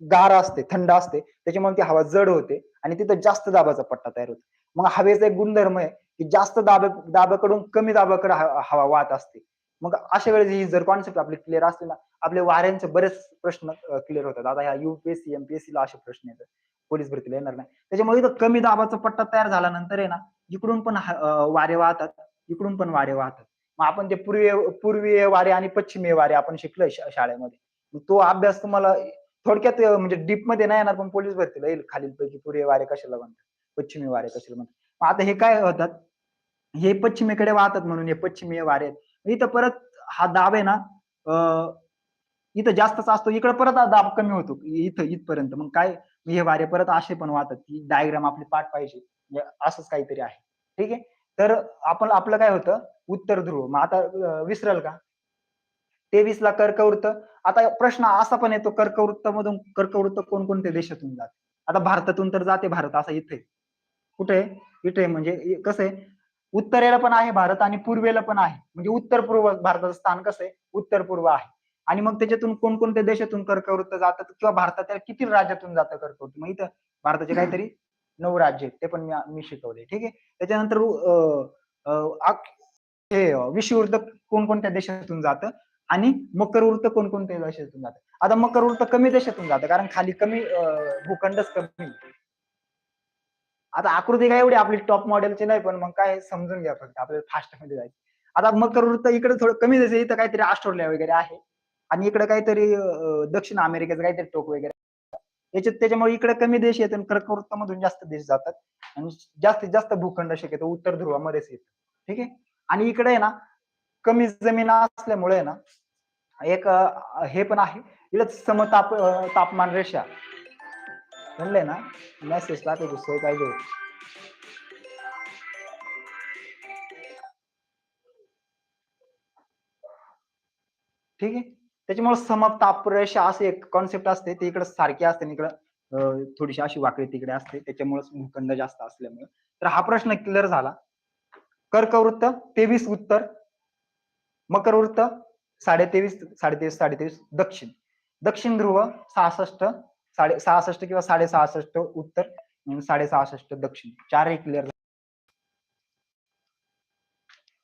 गार असते, थंड असते. त्याच्यामुळे ती हवा जड होते आणि तिथं जास्त दाबाचा पट्टा तयार होतो. मग हवेचा एक गुणधर्म आहे की जास्त दाबाकडून कमी दाबाकडे हवा वाहत असते. मग अशा वेळेस ही जर कॉन्सेप्ट आपली क्लिअर असली ना, आपले वाऱ्यांचे बरेच प्रश्न क्लिअर होतात. आता ह्या युपीएससी, एमपीएससी ला असे प्रश्न येतात. पोलीस भरतीला येणार नाही. त्याच्यामुळे इथं कमी दाबाचा पट्टा तयार झाल्यानंतर आहे ना, इकडून पण वारे वाहतात, इकडून पण वारे वाहतात. मग आपण ते पूर्वीय वारे आणि पश्चिमीय वारे आपण शिकलोय शाळेमध्ये. तो अभ्यास तुम्हाला थोडक्यात म्हणजे डीप मध्ये नाही येणार, पण पोलीस भरतीला येईल खालीलपैकी पूर्वीय वारे कशाला म्हणतात, पश्चिमी वारे कशाला म्हणतात. मग आता हे काय होतात, हे पश्चिमेकडे वाहतात म्हणून हे पश्चिमीय वारे आहेत. इथं परत हा दाब आहे ना, इथं जास्तच असतो, इकडे परत दाब कमी होतो इथं इथपर्यंत. मग काय, हे वारे परत असे पण वाहतात. ही डायग्राम आपली पाठ पाहिजे, म्हणजे असंच काहीतरी आहे. ठीक आहे. तर आपलं काय होतं, उत्तर ध्रुव. मग आता विसरल का, 23 ला कर्कवृत्त. आता प्रश्न असा पण येतो, कर्कवृत्त कोणकोणत्या देशातून जाते. आता भारतातून तर जाते, भारत असा इथे कुठे, इथे म्हणजे कसं आहे, उत्तरेला पण आहे भारत आणि पूर्वेला पण आहे. म्हणजे उत्तर पूर्व भारताचं स्थान कसं आहे, उत्तर पूर्व आहे. आणि मग त्याच्यातून कोणकोणत्या देशातून कर्कवृत्त जातात किंवा भारताच्या किती राज्यातून जातं कर्कवृत्त. मग इथं भारताचे काहीतरी 9 राज्य आहेत, ते पण मी शिकवले. ठीक आहे. त्याच्यानंतर हे विषुववृत्त कोणकोणत्या देशातून जातं आणि मकरवृत्त कोणकोणत्या देशातून जातं. आता मकरवृत्त कमी देशातून जातं, कारण खाली कमी भूखंडच कमी. आता आकृती काय एवढी आपली टॉप मॉडेलची नाही, पण मग काय समजून घ्या फक्त, आपल्याला फास्ट मध्ये जायचं. आता मकरवृत्त इकडे थोडं कमी देश, इथं काहीतरी ऑस्ट्रेलिया वगैरे आहे आणि इकडे काहीतरी दक्षिण अमेरिकेचं काहीतरी टोक वगैरे याच्यात. त्याच्यामुळे इकडे कमी देश येतात, कर्कवृत्त मधून जास्त देश जातात आणि जास्तीत जास्त भूखंड शक्यतो उत्तर ध्रुवामध्येच येतो. ठीक आहे. आणि इकडे आहे ना, कमी जमीन असल्यामुळे ना, एक हे पण आहे, इकडे तापमान रेषा म्हणले ना, मेसेज टाकायची सोय पाहिजे होती. ठीक आहे. त्याच्यामुळे समतापरेषा असे एक कॉन्सेप्ट असते, ते इकडे सारखे असते आणि इकडं थोडीशी अशी वाकडी तिकडे असते, त्याच्यामुळे भूखंड जास्त असल्यामुळे. तर हा प्रश्न क्लिअर झाला. कर्कवृत्त 23 उत्तर, मकरवृत्त 23.5 दक्षिण, दक्षिण ध्रुव 66 66 किंवा 66.5 उत्तर आणि 66.5 दक्षिण. चारही क्लिअर.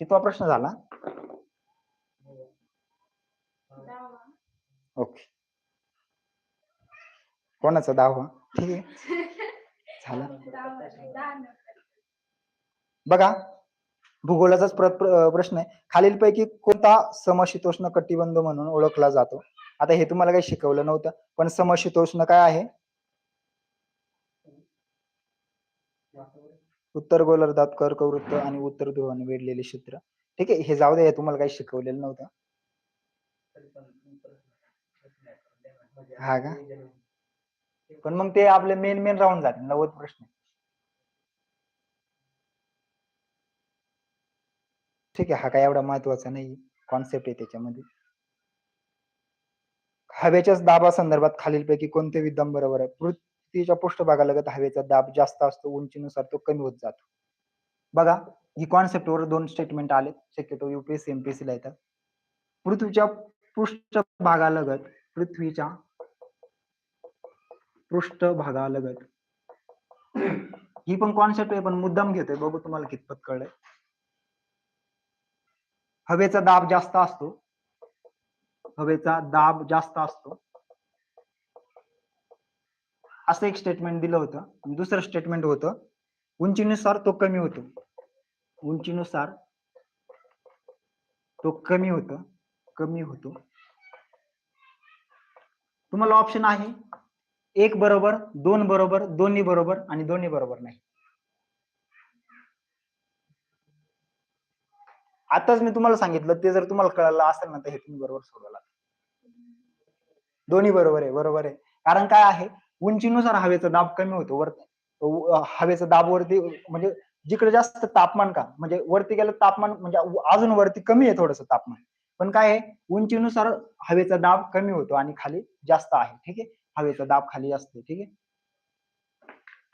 कितवा प्रश्न झाला, ओके. कोणाचा 10वा. ठीक आहे, झालं. बघा, भूगोलाचाच प्रश्न आहे. खालीलपैकी कोणता समशीतोष्ण कटिबंध म्हणून ओळखला जातो. आता हे तुम्हाला काही शिकवलं नव्हतं, पण समशीतोष्ण काय आहे, उत्तर गोलार्धात कर्कवृत्त आणि उत्तर ध्रुवाने वेढलेले क्षेत्र. ठीक आहे, हे जाऊ दे, हे तुम्हाला काही शिकवलेलं नव्हतं. हा का, पण मग ते आपले मेन राहून जाते 90 प्रश्न. ठीक आहे, हा काय एवढा महत्वाचा नाही, कॉन्सेप्ट आहे त्याच्यामध्ये. हवेच्याच दाबासंदर्भात खालीलपैकी कोणते विधान बरोबर आहे. पृथ्वीच्या पृष्ठभागालगत हवेचा दाब जास्त असतो, उंचीनुसार तो कमी होत जातो. बघा, ही कॉन्सेप्ट वर 2 स्टेटमेंट आले, शक्यतो युपीएससी एमपीएससी ला येतात. पृथ्वीच्या पृष्ठभागालगत, पृथ्वीच्या पृष्ठभागालगत, ही पण कॉन्सेप्ट आहे, पण मुद्दाम घेतोय, बघू तुम्हाला कितपत कळलंय. हवेचा दाब जास्त असतो, हवेचा दाब जास्त असतो, असं एक स्टेटमेंट दिलं होतं. दुसरं स्टेटमेंट होतं, उंचीनुसार तो कमी होतो, उंचीनुसार तो कमी होतो. तुम्हाला ऑप्शन आहे 1 बरोबर, 2 बरोबर, दोन्ही बरोबर आणि दोन्ही बरोबर नाही. आताच मी तुम्हाला सांगितलं, ते जर तुम्हाला कळलं असेल ना, तर हे तुम्ही बरोबर सोडवला. दोन्ही बरोबर आहे, बरोबर आहे. कारण काय आहे, उंचीनुसार हवेचा दाब कमी होतो. हवेचा दाब वरती, म्हणजे जिकडे जास्त तापमान का, म्हणजे वरती गेलं तापमान, म्हणजे अजून वरती कमी आहे थोडस तापमान, पण काय आहे, उंचीनुसार हवेचा दाब कमी होतो आणि खाली जास्त आहे. ठीक आहे, हवेचा दाब खाली असतो. ठीक आहे.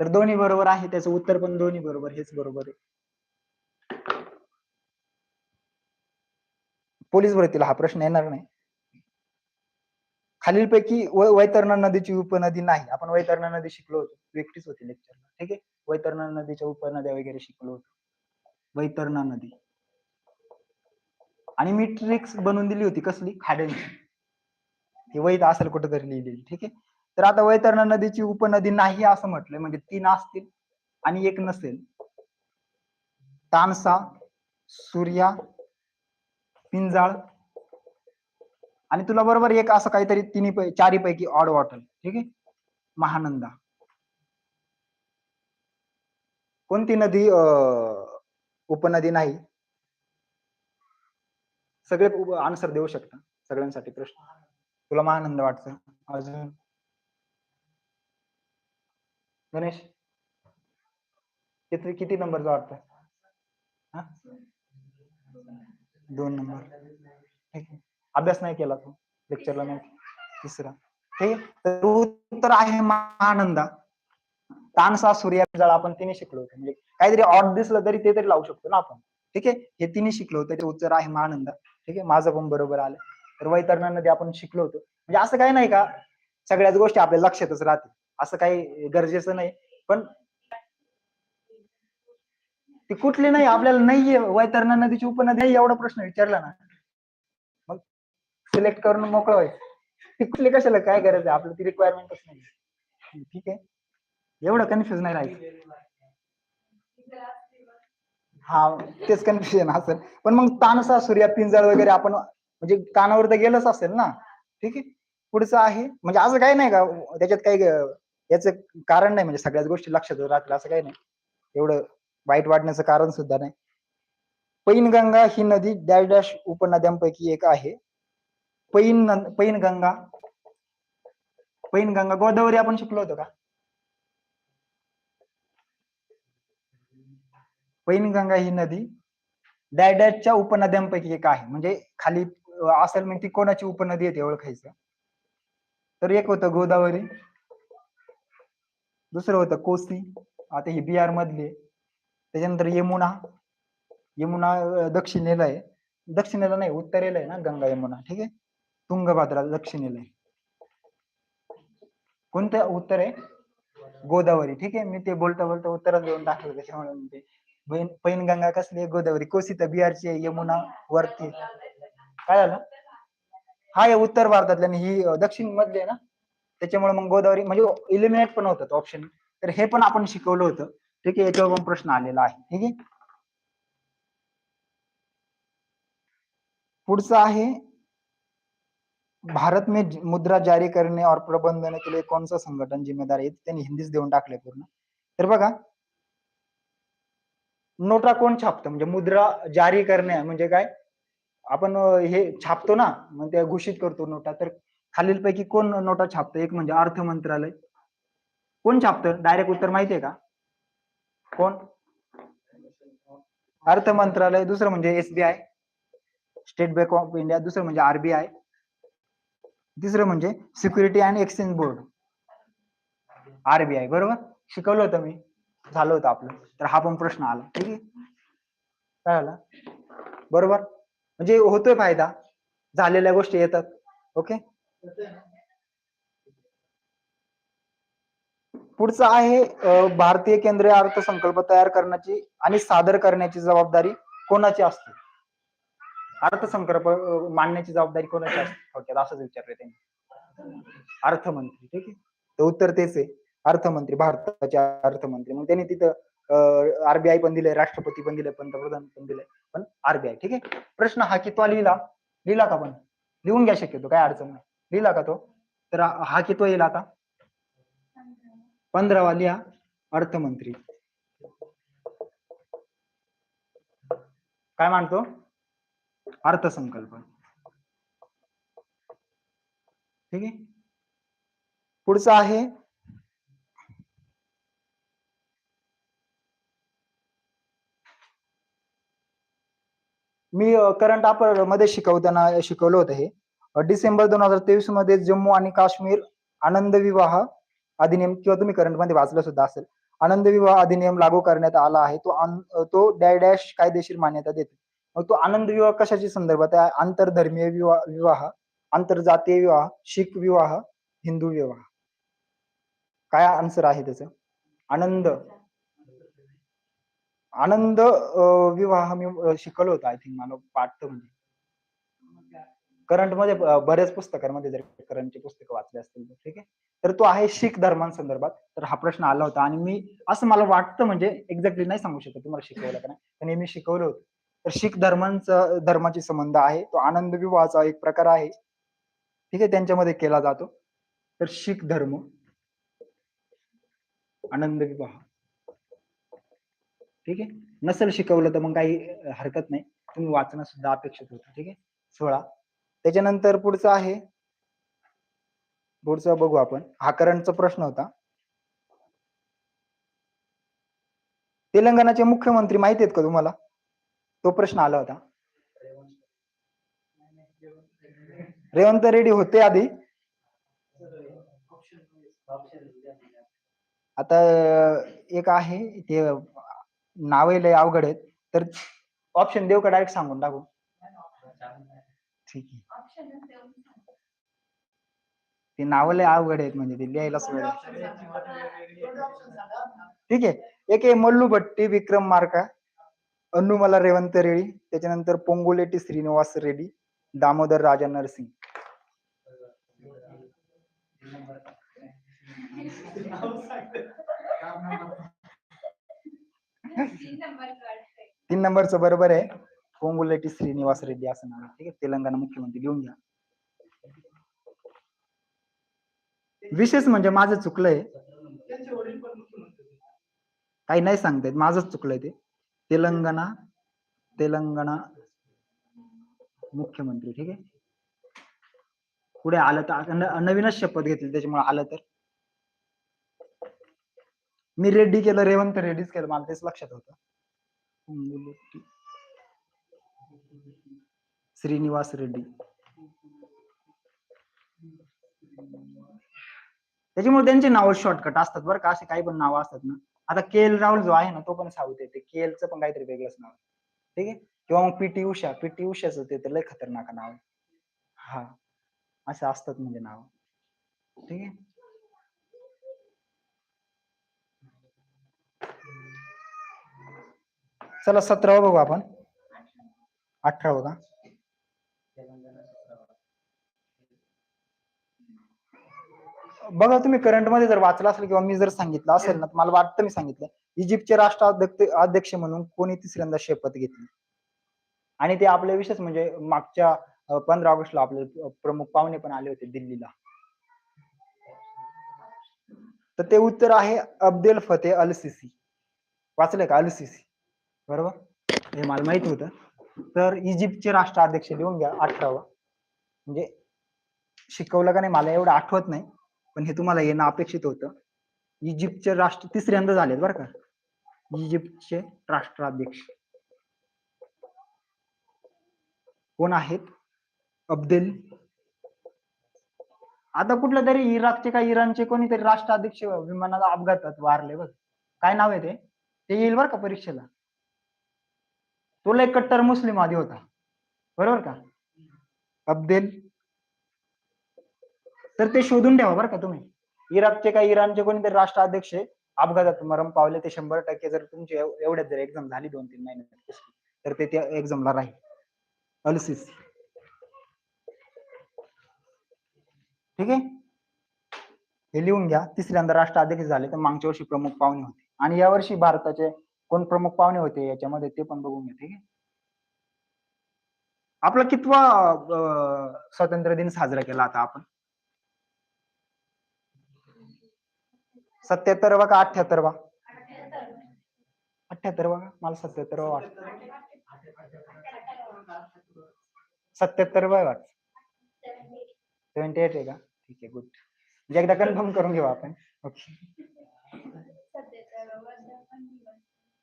तर दोन्ही बरोबर आहे, त्याचं उत्तर पण दोन्ही बरोबर, हेच बरोबर आहे. पोलीस भरतीला हा प्रश्न येणार नाही. खालीलपैकी वैतरणा नदीची उपनदी नाही. आपण वैतरणा नदी शिकलो होतो, एकटीच होती लेक्चरला. ठीक आहे, वैतरणा नदीच्या उपनद्या वगैरे शिकलो होतो. वैतरणा नदी आणि मी ट्रिक्स बनवून दिली होती कसली, खाड्यांची. ही वैत असेल कुठेतरी लिहिलेली. ठीक आहे, तर आता वैतरणा नदीची उपनदी नाही असं म्हटलंय, म्हणजे 3 असतील आणि 1 नसेल. तानसा, सूर्या, पिंजाळ आणि तुला बरोबर एक असं काहीतरी चारी पैकी ऑड वाटेल. ठीक आहे, महानंदा. कोणती नदी उपनदी नाही? सगळे आन्सर देऊ शकता, सगळ्यांसाठी प्रश्न. तुला महानंदा वाटतं? अजून गणेश किती नंबरचा वाटतं? 2 नंबर. ठीक आहे, अभ्यास नाही केला तू, लेक्चरला नाही. तिसरा. ठीक आहे, तर उत्तर आहे महानंदा. तानसा, सूर्या, पिंजाळ आपण तिने शिकलो होतो. म्हणजे काहीतरी ऑड दिसलं तरी ते तरी लावू शकतो ना आपण. ठीक आहे, हे तिने शिकलो होतं, त्याचे उत्तर आहे महानंदा. ठीक आहे, माझं पण बरोबर आलं. तर वैतरणा नदी आपण शिकलो होतो. म्हणजे असं काही नाही का सगळ्याच गोष्टी आपल्या लक्षातच राहतील, असं काही गरजेचं नाही. पण ती कुठली नाही आपल्याला नाहीये, वैतरणा नदीची उपनदी नाही एवढा प्रश्न विचारला ना, मग सिलेक्ट करून मोकळं व्हायचं. ती कुठली कशाला काय गरज आहे, आपलं ती रिक्वायरमेंटच नाही. ठीक आहे, एवढं कन्फ्युज नाही राहायचं. हा, तेच कन्फ्युजन असेल. पण मग तानसा, सूर्या, पिंजाळ वगैरे आपण म्हणजे कानावर तर गेलंच असेल ना. ठीक आहे, पुढचं आहे म्हणजे असं काही नाही का त्याच्यात काही याचं कारण नाही, म्हणजे सगळ्याच गोष्टी लक्षात राहतील असं काही नाही, एवढं वाईट वाटण्याचं कारण सुद्धा नाही. पैनगंगा ही नदी डॅश डॅश उपनद्यांपैकी एक आहे. पैनगंगा गोदावरी आपण शिकलो होतो का? पैनगंगा ही नदी डॅश डॅशच्या उपनद्यांपैकी एक आहे, म्हणजे खाली असेल म्हणजे ती कोणाची उपनदी आहे ते ओळखायचं. तर एक होतं गोदावरी, दुसरं होतं कोसी, आता ही बिहार मधली. त्याच्यानंतर यमुना दक्षिणेला आहे, दक्षिणेला नाही उत्तरेला आहे ना गंगा यमुना. ठीक आहे, तुंगभद्रा दक्षिणेला आहे. कोणतं उत्तर आहे? गोदावरी. ठीक आहे, मी ते बोलता उत्तरच देऊन टाकलं त्याच्यामुळे. पैनगंगा कसली आहे? गोदावरी. कोसी तर बिहारची आहे, यमुना वरती. काय झालं? हा, हे उत्तर भारतातल्या आणि ही दक्षिण मधली आहे ना, त्याच्यामुळे मग गोदावरी म्हणजे इलिमिनेट पण होतं ऑप्शन. तर हे पण आपण शिकवलं होतं. ठीक आहे, याच्यावर पण प्रश्न आलेला आहे. ठीक आहे, पुढचं आहे भारत में मुद्रा जारी करने और प्रबंधन के लिए कौन सा संघटन जिम्मेदार आहे? त्यांनी हिंदीच देऊन टाकले पूर्ण. तर बघा, नोटा कोण छापतं? म्हणजे मुद्रा जारी करणे म्हणजे काय? आपण हे छापतो ना, मग ते घोषित करतो नोटा. तर खालीलपैकी कोण नोटा छापतं? एक म्हणजे अर्थ मंत्रालय. कोण छापतं? डायरेक्ट उत्तर माहितीये का? कोण? अर्थ मंत्रालय. दुसरं म्हणजे SBI, state bank of India. दुसरं म्हणजे RBI. तिसरं म्हणजे security and exchange board, RBI. बरोबर, शिकवलं होतं मी, झालं होतं आपलं. तर हा पण प्रश्न आला. ठीक आहे, काय आला? बरोबर, म्हणजे होतोय फायदा, झालेल्या गोष्टी येतात. ओके, पुढचं आहे भारतीय केंद्रीय अर्थसंकल्प तयार करण्याची आणि सादर करण्याची जबाबदारी कोणाची असते? अर्थसंकल्प मांडण्याची जबाबदारी कोणाची असते? थोडक्यात असंच विचारलंय त्यांनी. अर्थमंत्री. ठीक आहे, तर उत्तर तेच आहे, अर्थमंत्री, भारताचे अर्थमंत्री. मग त्यांनी तिथं RBI पण दिलंय, राष्ट्रपती पण दिले, पंतप्रधान पण दिले, पण RBI. ठीक आहे, प्रश्न हा कितवा लिहिला का? पण लिहून घ्या शक्यतो, काय अडचण नाही. लिहिला का तो? तर हा कितवा येईल आता? 15वा लिहा, अर्थमंत्री. काय मानतो? अर्थसंकल्प. ठीक आहे, पुढचं आहे मी करंट अफेअर मध्ये शिकवलं होतं हे. डिसेंबर 2023 मध्ये जम्मू आणि काश्मीर आनंद विवाह अधिनियम, किंवा तुम्ही करंट मध्ये वाचलं सुद्धा असेल, आनंद विवाह अधिनियम लागू करण्यात आला आहे. तो डॅश कायदेशीर मान्यता देतो. मग तो आनंद विवाह कशाच्या संदर्भात आहे? आंतरधर्मीय विवाह, आंतरजातीय विवाह, शीख विवाह, हिंदू विवाह. काय आन्सर आहे त्याचं? आनंद आनंद विवाह मी शिकवलं होतं आय थिंक, मला वाटतं म्हणजे करंट मध्ये बऱ्याच पुस्तकांमध्ये जर करंटची पुस्तकं वाचली असतील तर, ठीक आहे. तर तो आहे शीख धर्मांसंदर्भात. तर हा प्रश्न आला होता आणि मी असं मला वाटतं, म्हणजे एक्झॅक्टली नाही सांगू शकत तुम्हाला शिकवलं का नाही, पण हे मी शिकवलं होतं. तर शीख धर्माची संबंध आहे. तो आनंद विवाहाचा एक प्रकार आहे, ठीक आहे, त्यांच्यामध्ये केला जातो. तर शीख धर्म आनंद विवाह, ठीक आहे. नसेल शिकवलं तर मग काही हरकत नाही, तुम्ही वाचणं सुद्धा अपेक्षित होतं, ठीक आहे. 16. त्याच्यानंतर पुढचा बघू आपण. हा करंटचा प्रश्न होता. तेलंगणाचे मुख्यमंत्री माहिती आहेत का तुम्हाला? तो प्रश्न आला होता. रेवंत रेड्डी होते आधी. आता एक आहे ते, नाव लय अवघड आहेत, तर ऑप्शन देऊ का डायरेक्ट सांगून टाकू? ठीक आहे. ते नाव लय अवघड आहेत, म्हणजे ते लिहायला वेळ आहे. ठीक आहे. एक आहे मल्लू भट्टी विक्रम मार्का, अन्नूमला रेवंत रेड्डी, त्याच्यानंतर पोंगुलेटी श्रीनिवास रेड्डी, दामोदर राजा नरसिंग. तीन नंबरचं बरोबर आहे, पोंगुलेटी श्रीनिवास रेड्डी असं नाव आहे, ठीक आहे. तेलंगणा मुख्यमंत्री लिहून घ्या. विशेष म्हणजे माझं चुकलंय, काही नाही सांगतायत, माझंच चुकलंय ते. तेलंगणा मुख्यमंत्री, ठीक आहे. पुढे आलं तर नवीनच शपथ घेतली त्याच्यामुळे आलं तर. मी रेड्डी केलं, रेवंत रेड्डीच केलं, मला तेच लक्षात होतं. श्रीनिवास रेड्डी. त्याच्यामुळे त्यांचे नाव शॉर्टकट असतात बरं का, असे काही पण नाव असतात ना. आता के एल राहुल जो आहे ना, तो पण साऊथ येते, के एलचं पण काहीतरी वेगळंच नाव, ठीक आहे. किंवा मग पीटी उषाचं ते तर लय खतरनाक नाव आहे. हा, असं असतात म्हणजे नाव, ठीक आहे. चला 17 बघू आपण. 18 का? बघा, तुम्ही करंट मध्ये जर वाचलं असेल किंवा मी जर सांगितलं असेल ना, मला वाटतं मी सांगितलं, इजिप्तचे राष्ट्राध्यक्ष म्हणून कोणी तिसऱ्यांदा शपथ घेतली? आणि ते आपल्या विशेष म्हणजे मागच्या 15 ऑगस्टला आपले प्रमुख पाहुणे पण आले होते दिल्लीला. तर ते उत्तर आहे अब्देल फतेह अल सिसी. वाचलंय का? अल सिसी, बरोबर, हे मला माहित होतं. तर इजिप्तचे राष्ट्राध्यक्ष लिहून घ्या 18वा. म्हणजे शिकवलं का नाही मला एवढं आठवत नाही, पण हे तुम्हाला येणं अपेक्षित होतं. इजिप्तचे राष्ट्र तिसऱ्यांदा झालेत बरं का, इजिप्तचे राष्ट्राध्यक्ष कोण आहेत? अब्देल. आता कुठलं तरी इराकचे का इराणचे कोणीतरी राष्ट्राध्यक्ष विमानाला अपघातात वारले बघ, काय नाव आहे ते येईल बरं का परीक्षेला. तो लय कट्टर मुस्लिम आधी होता, बरोबर का, अब्देल. तर ते शोधून ठेवा बरं का तुम्ही. इराकचे का इराणचे कोणीतरी राष्ट्राध्यक्ष अपघातात मरण पावले, ते 100% जर तुमची एवढ्यात जर एक्झाम झाली 2-3 महिन्यात तर ते त्या एक्झामला राहील. अल सिसी, ठीक आहे. हे लिहून घ्या, तिसऱ्यांदा राष्ट्राध्यक्ष झाले. तर मागच्या वर्षी प्रमुख पाहुणे होते, आणि यावर्षी भारताचे कोण प्रमुख पाहुणे होते याच्यामध्ये ते पण बघून घ्या, ठीक आहे. आपला कितवा स्वातंत्र्य दिन साजरा केला आता आपण? 77वा का 78वा? 78वा का? मला 77वा वाटतं. 77वा वाटतं. 78 आहे का? ठीक आहे, गुड. म्हणजे एकदा कन्फर्म करून घेऊ आपण. ओके,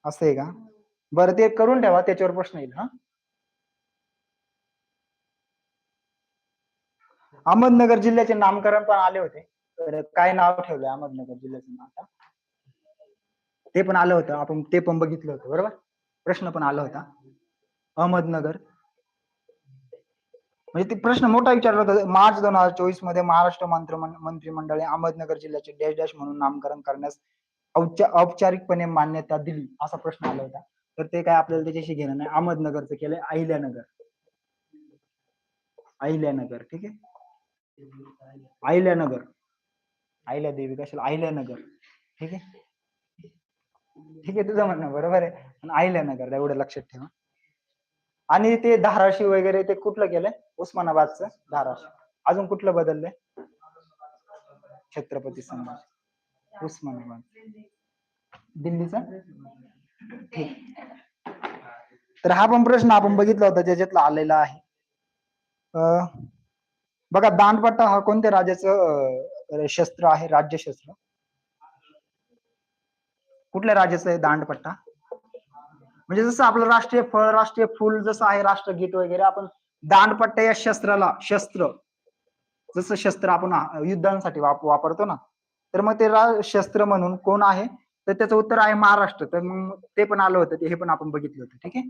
असं आहे का? बरं, ते करून ठेवा, त्याच्यावर प्रश्न येईल. हा, अहमदनगर जिल्ह्याचे नामकरण पण आले होते, तर काय नाव ठेवलंय अहमदनगर जिल्ह्याचं नाव आता? ते पण आलं होतं, आपण ते पण बघितलं होतं बरोबर. प्रश्न पण आला होता. अहमदनगर, म्हणजे ते प्रश्न मोठा विचारला होता. मार्च 2024 मध्ये महाराष्ट्र मंत्रिमंडळाने अहमदनगर जिल्ह्याचे डॅश डॅश म्हणून नामकरण करण्यास औपचारिकपणे मान्यता दिली, असा प्रश्न आला होता. तर ते काय आपल्याला त्याच्याशी घेणं नाही. अहमदनगरचं केलंय अहिल्यानगर. अहिल्यानगर ठीक आहे. अहिल्यानगर, अहिल्या देवी कशाला अहिल्यानगर, ठीक आहे. ठीक आहे, तुझं म्हणणं बरोबर आहे. पण अहिल्यानगर एवढं लक्षात ठेवा. आणि ते धाराशिव वगैरे ते कुठलं केलंय? उस्मानाबादचं धाराशिव. अजून कुठलं बदललंय? छत्रपती संभाजी, उस्मानाबाद, दिल्लीचा. ठीक. तर हा पण प्रश्न आपण बघितला होता, ज्याच्यातला आलेला आहे. बघा, दांडपट्टा हा कोणत्या राजाचं शस्त्र आहे? राज्यशस्त्र कुठल्या राजाचं आहे दांडपट्टा? म्हणजे जसं आपलं राष्ट्रीय फळ, राष्ट्रीय फुल जसं आहे राष्ट्रगीत वगैरे, आपण दांडपट्टा या शस्त्राला, शस्त्र जसं शस्त्र आपण युद्धांसाठी वापरतो ना, तर मग ते शस्त्र म्हणून कोण आहे? तर त्याचं उत्तर आहे महाराष्ट्र. तर मग ते पण आलं होतं, हे पण आपण बघितलं होतं. ठीक आहे.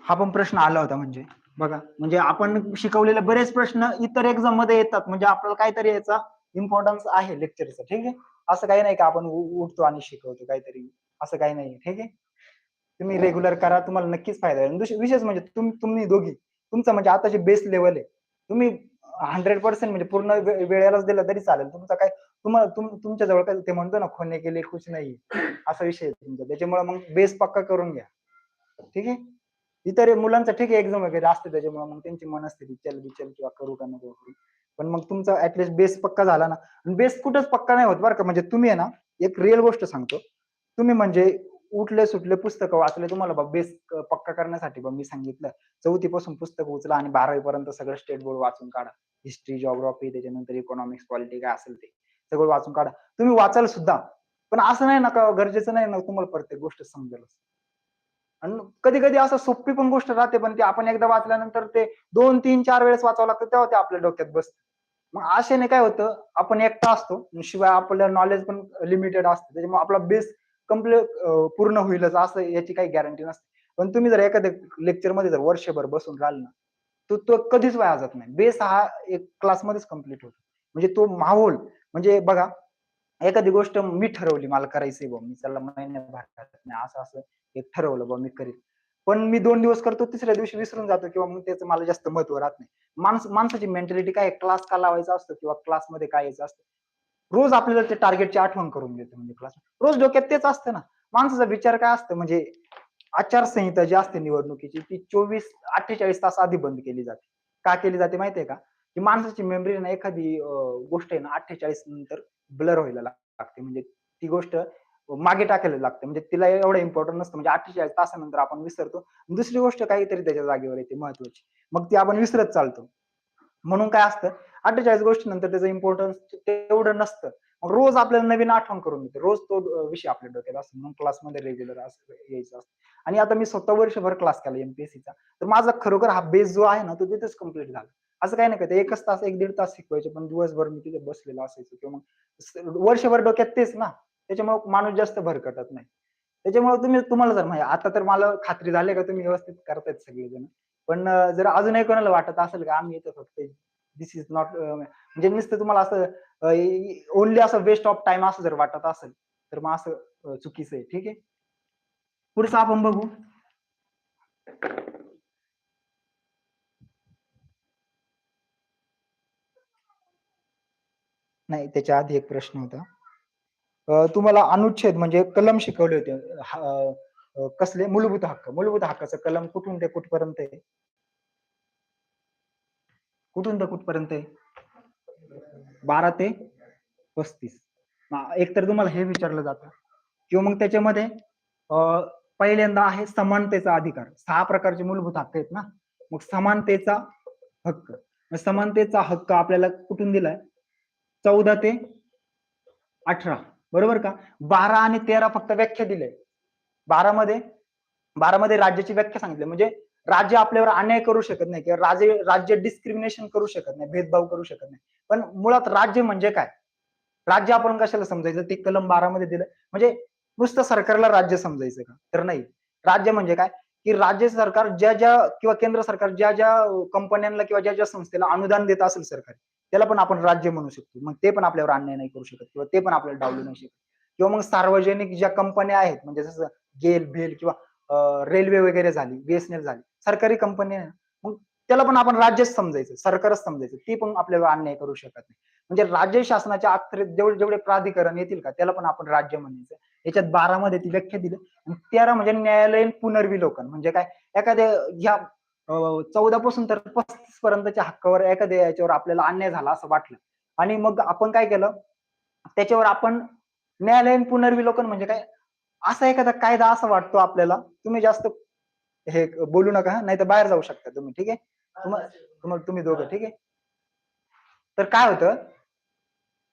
हा पण प्रश्न आला होता. म्हणजे बघा, म्हणजे आपण शिकवलेले बरेच प्रश्न इतर एक्झाम मध्ये येतात, म्हणजे आपल्याला काहीतरी याचा इम्पॉर्टन्स आहे लेक्चरचा. ठीक आहे. असं काही नाही का आपण उठतो आणि शिकवतो काहीतरी, असं काही नाही. ठीक आहे. तुम्ही रेग्युलर करा, तुम्हाला नक्कीच फायदा होईल. विशेष म्हणजे तुम्ही दोघी, तुमचं म्हणजे आताची बेस लेवल आहे. तुम्ही 100% म्हणजे पूर्ण वेळेलाच दिला तरी चालेल. तुमचा काय, तुम्हाला तुमच्या जवळ काय ते म्हणतो ना, खोने के लिए कुछ नाही, असा विषय आहे तुमचा. त्याच्यामुळे मग बेस पक्का करून घ्या. ठीक आहे. इतर मुलांचं ठीक आहे, एक्झाम वगैरे असते, त्याच्यामुळे मग त्यांची मनस्थिती चल बिचल किंवा करू का नको करू, पण मग तुमचा ऍटलिस्ट बेस पक्का झाला ना. बेस कुठंच पक्का नाही होत बरं का. म्हणजे तुम्ही आहे ना, एक रिअल गोष्ट सांगतो, तुम्ही म्हणजे उठले सुटले पुस्तकं वाचले, तुम्हाला बेस पक्का करण्यासाठी मी सांगितलं, 4थी पासून पुस्तक उचला आणि 12वी पर्यंत सगळं स्टेट बोर्ड वाचून काढा. हिस्ट्री, जिओग्राफी, त्याच्यानंतर इकॉनॉमिक्स, पॉलिटी काय असेल ते सगळं वाचून काढा. तुम्ही वाचाल सुद्धा, पण असं नाही ना का गरजेचं नाही ना तुम्हाला प्रत्येक गोष्ट समजेल. आणि कधी कधी असं सोपी पण गोष्ट राहते, पण ते आपण एकदा वाचल्यानंतर ते 2-3-4 वेळेस वाचावं लागतं, तेव्हा ते आपल्या डोक्यात बसतं. मग आशेने काय होतं, आपण एकटा असतो, शिवाय आपलं नॉलेज पण लिमिटेड असतं, त्याच्यामुळे आपला बेस कम्प्लीट पूर्ण होईलच असं याची काही गॅरंटी नसते. पण तुम्ही जर एखाद्या लेक्चर मध्ये जर वर्षभर बसून राहिल ना, तो कधीच वाया जात नाही. बेस हा एक क्लासमध्येच कम्प्लीट होतो. म्हणजे तो माहोल, म्हणजे बघा, एखादी गोष्ट मी ठरवली मला करायचंय बा, मी त्याला महिन्याभरात नाही असं असं एक ठरवलं बा मी करीन, पण मी 2 दिवस करतो, तिसऱ्या दिवशी विसरून जातो, किंवा मग त्याचं मला जास्त महत्व राहत नाही. माणसाची मेंटॅलिटी काय, क्लास का लावायचा असतो किंवा क्लासमध्ये काय यायचं असतं, रोज आपल्याला ते टार्गेटची आठवण करून देतो. म्हणजे क्लास रोज डोक्यात तेच असतं ना. माणसाचा विचार काय असतं, म्हणजे आचारसंहिता जी असते निवडणुकीची, ती 48 तास आधी बंद केली जाते. का केली जाते माहितीये का? की माणसाची मेमरी ना, एखादी गोष्ट आहे ना 48 नंतर ब्लर व्हायला लागते, म्हणजे ती गोष्ट मागे टाकायला लागते, म्हणजे तिला एवढं इम्पॉर्टंट नसतं. म्हणजे 48 तासानंतर आपण विसरतो, दुसरी गोष्ट काहीतरी त्याच्या जागेवर येते महत्वाची, मग ती आपण विसरत चालतो. म्हणून काय असतं, 48 गोष्टीनंतर त्याचं इम्पॉर्टन्स तेवढं नसतं. मग रोज आपल्याला नवीन आठवण करून देते, रोज तो विषय आपल्या डोक्यात असतो, म्हणून क्लासमध्ये रेग्युलर असं यायचं असतं. आणि आता मी स्वतः वर्षभर क्लास केला एमपीएससीचा, तर माझा खरोखर हा बेस जो आहे ना, तो तिथेच कम्प्लीट झाला. असं काही नाही का, ते 1 तास 1-1.5 तास शिकवायचे, पण दिवसभर मी तिथे बसलेला असायचो, किंवा मग वर्षभर डोक्यात तेच ना, त्याच्यामुळे माणूस जास्त भरकटत नाही. त्याच्यामुळे तुम्हाला जर माहिती, आता तर मला खात्री झाली का तुम्ही व्यवस्थित करतायत सगळेजण, पण जर अजूनही कोणाला वाटत असेल का आम्ही येतो फक्त दिस इज नॉट, म्हणजे नुसतं तुम्हाला असं ओनली असं वेस्ट ऑफ टाइम असं जर वाटत असेल, तर मग असं चुकीचं आहे. ठीक आहे. पुढचं आपण बघू. नाही, त्याच्या आधी एक प्रश्न होता. तुम्हाला अनुच्छेद म्हणजे कलम शिकवले होते, कसले? मूलभूत हक्क. मूलभूत हक्काचं कलम कुठून ते कुठपर्यंत आहे? कुठून ते कुठपर्यंत आहे? 12 ते 35. एक तर तुम्हाला हे विचारलं जातं, किंवा मग त्याच्यामध्ये पहिल्यांदा आहे समानतेचा अधिकार. 6 प्रकारचे मूलभूत हक्क आहेत ना, मग समानतेचा हक्क. समानतेचा हक्क आपल्याला कुठून दिलाय? 14 ते 18, बरोबर का? 12 आणि 13 फक्त व्याख्या दिले. 12 मध्ये राज्याची व्याख्या सांगितली, म्हणजे राज्य आपल्यावर अन्याय करू शकत नाही किंवा राज्य डिस्क्रिमिनेशन करू शकत नाही, भेदभाव करू शकत नाही. पण मुळात राज्य म्हणजे काय? राज्य आपण कशाला समजायचं? ते कलम 12 मध्ये दिलं. म्हणजे नुसतं सरकारला राज्य समजायचं का? तर नाही. राज्य म्हणजे काय? की राज्य सरकार ज्या किंवा केंद्र सरकार ज्या कंपन्यांना किंवा ज्या संस्थेला अनुदान देत असेल सरकार, त्याला पण आपण राज्य म्हणू शकतो. मग ते पण आपल्यावर अन्याय नाही करू शकत किंवा ते पण आपल्याला डावलू नाही शकत. किंवा मग सार्वजनिक ज्या कंपन्या आहेत म्हणजे जसं गेल किंवा रेल्वे वगैरे झाली, बीएसएनएल झाली, सरकारी कंपनी आहे. मग त्याला पण आपण राज्यच समजायचं, सरकारच समजायचं. ती पण आपल्यावर अन्याय करू शकत नाही. म्हणजे राज्य शासनाच्या अखत्यारीत जेवढे प्राधिकरण येतील का त्याला पण आपण राज्य म्हणायचं. याच्यात 12 मध्ये ती व्याख्या दिली. 13 म्हणजे न्यायालयीन पुनर्विलोकन. म्हणजे काय? एखाद्या ह्या 14 पासून तर 35 पर्यंतच्या हक्कावर एखाद्या याच्यावर आपल्याला अन्याय झाला असं वाटलं आणि मग आपण काय केलं, त्याच्यावर आपण न्यायालयीन पुनर्विलोकन म्हणजे काय, असा एखादा कायदा असा वाटतो आपल्याला, तुम्ही जास्त हे बोलू नका, नाही तर बाहेर जाऊ शकता तुम्ही, ठीक आहे. तुम्ही दोघं, ठीक आहे. तर काय होतं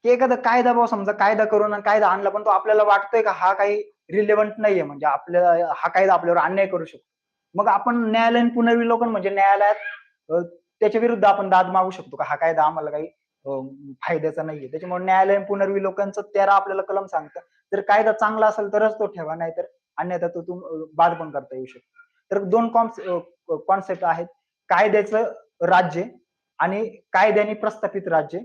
की एखादा कायदा समजा कायदा करून कायदा आणला पण तो आपल्याला वाटतोय का हा काही रिलेव्हंट नाहीये, म्हणजे आपल्याला हा कायदा आपल्यावर अन्याय करू शकतो. मग आपण न्यायालयीन पुनर्विलोकन म्हणजे न्यायालयात त्याच्या विरुद्ध आपण दाद मागू शकतो का हा कायदा आम्हाला काही फायद्याचा नाहीये. त्याच्यामुळे न्यायालयीन पुनर्विलोकनचं 13 आपल्याला कलम सांगतं. जर कायदा चांगला असेल तरच तो ठेवा, नाहीतर अन्यथा तो बाद पण करता येऊ शकतो. तर 2 कॉन्सेप्ट आहेत, कायद्याचं राज्य आणि कायद्याने प्रस्थापित राज्य.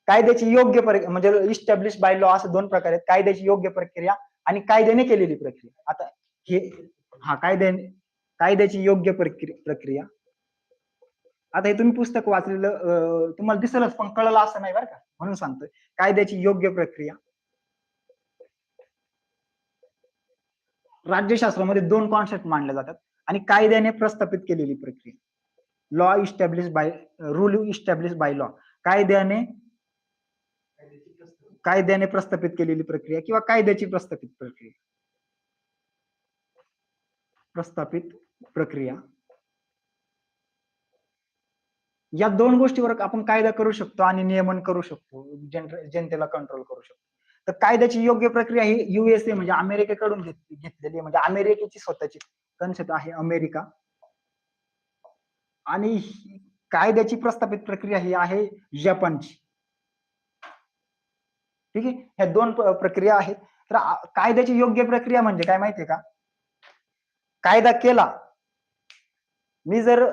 कायद्याची योग्य म्हणजे इस्टॅब्लिश बाय लॉ असं 2 प्रकार आहेत. कायद्याची योग्य प्रक्रिया आणि कायद्याने केलेली प्रक्रिया. आता हे कायद्याची योग्य प्रक्रिया. आता हे तुम्ही पुस्तक वाचलेलं तुम्हाला दिसेलच पण कळलं असं नाही बरं का, म्हणून सांगतोय. कायद्याची योग्य प्रक्रिया. राज्यशास्त्रामध्ये 2 कॉन्सेप्ट मानले जातात आणि कायद्याने प्रस्थापित केलेली प्रक्रिया. Law establish by rule establish by law. कायद्याने प्रस्थापित केलेली प्रक्रिया किंवा कायद्याची प्रस्थापित प्रक्रिया. प्रस्थापित प्रक्रिया. या 2 गोष्टीवर आपण कायदा करू शकतो आणि नियमन करू शकतो, जनतेला कंट्रोल करू शकतो. तर कायद्याची योग्य प्रक्रिया ही युएसए म्हणजे अमेरिकेकडून घेतलेली आहे, म्हणजे अमेरिकेची स्वतःची कन्सेप्ट आहे अमेरिका. आणि कायद्याची प्रस्थापित प्रक्रिया ही आहे जपानची. ठीक आहे. ह्या 2 प्रक्रिया आहेत. तर कायद्याची योग्य प्रक्रिया म्हणजे काय माहितीये का? कायदा केला. मी जर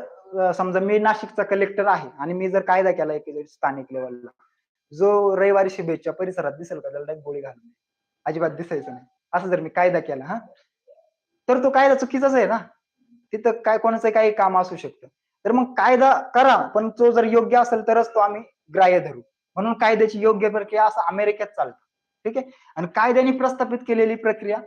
समजा मी नाशिकचा कलेक्टर आहे आणि मी जर कायदा केला एक स्थानिक लेवलला, जो रविवारी शुभेच्छा परिसरात दिसेल का त्याला गोळी घालून अजिबात दिसायचं नाही, असं जर मी कायदा केला हा, तर तो कायदा चुकीचाच आहे ना. तिथं काय कोणाचं काही काम असू शकतं. तर मग कायदा करा, पण तो जर योग्य असेल तरच तो आम्ही ग्राह्य धरू. म्हणून कायद्याची योग्य प्रक्रिया असं अमेरिकेत चालतं. ठीक आहे. आणि कायद्याने प्रस्थापित केलेली प्रक्रिया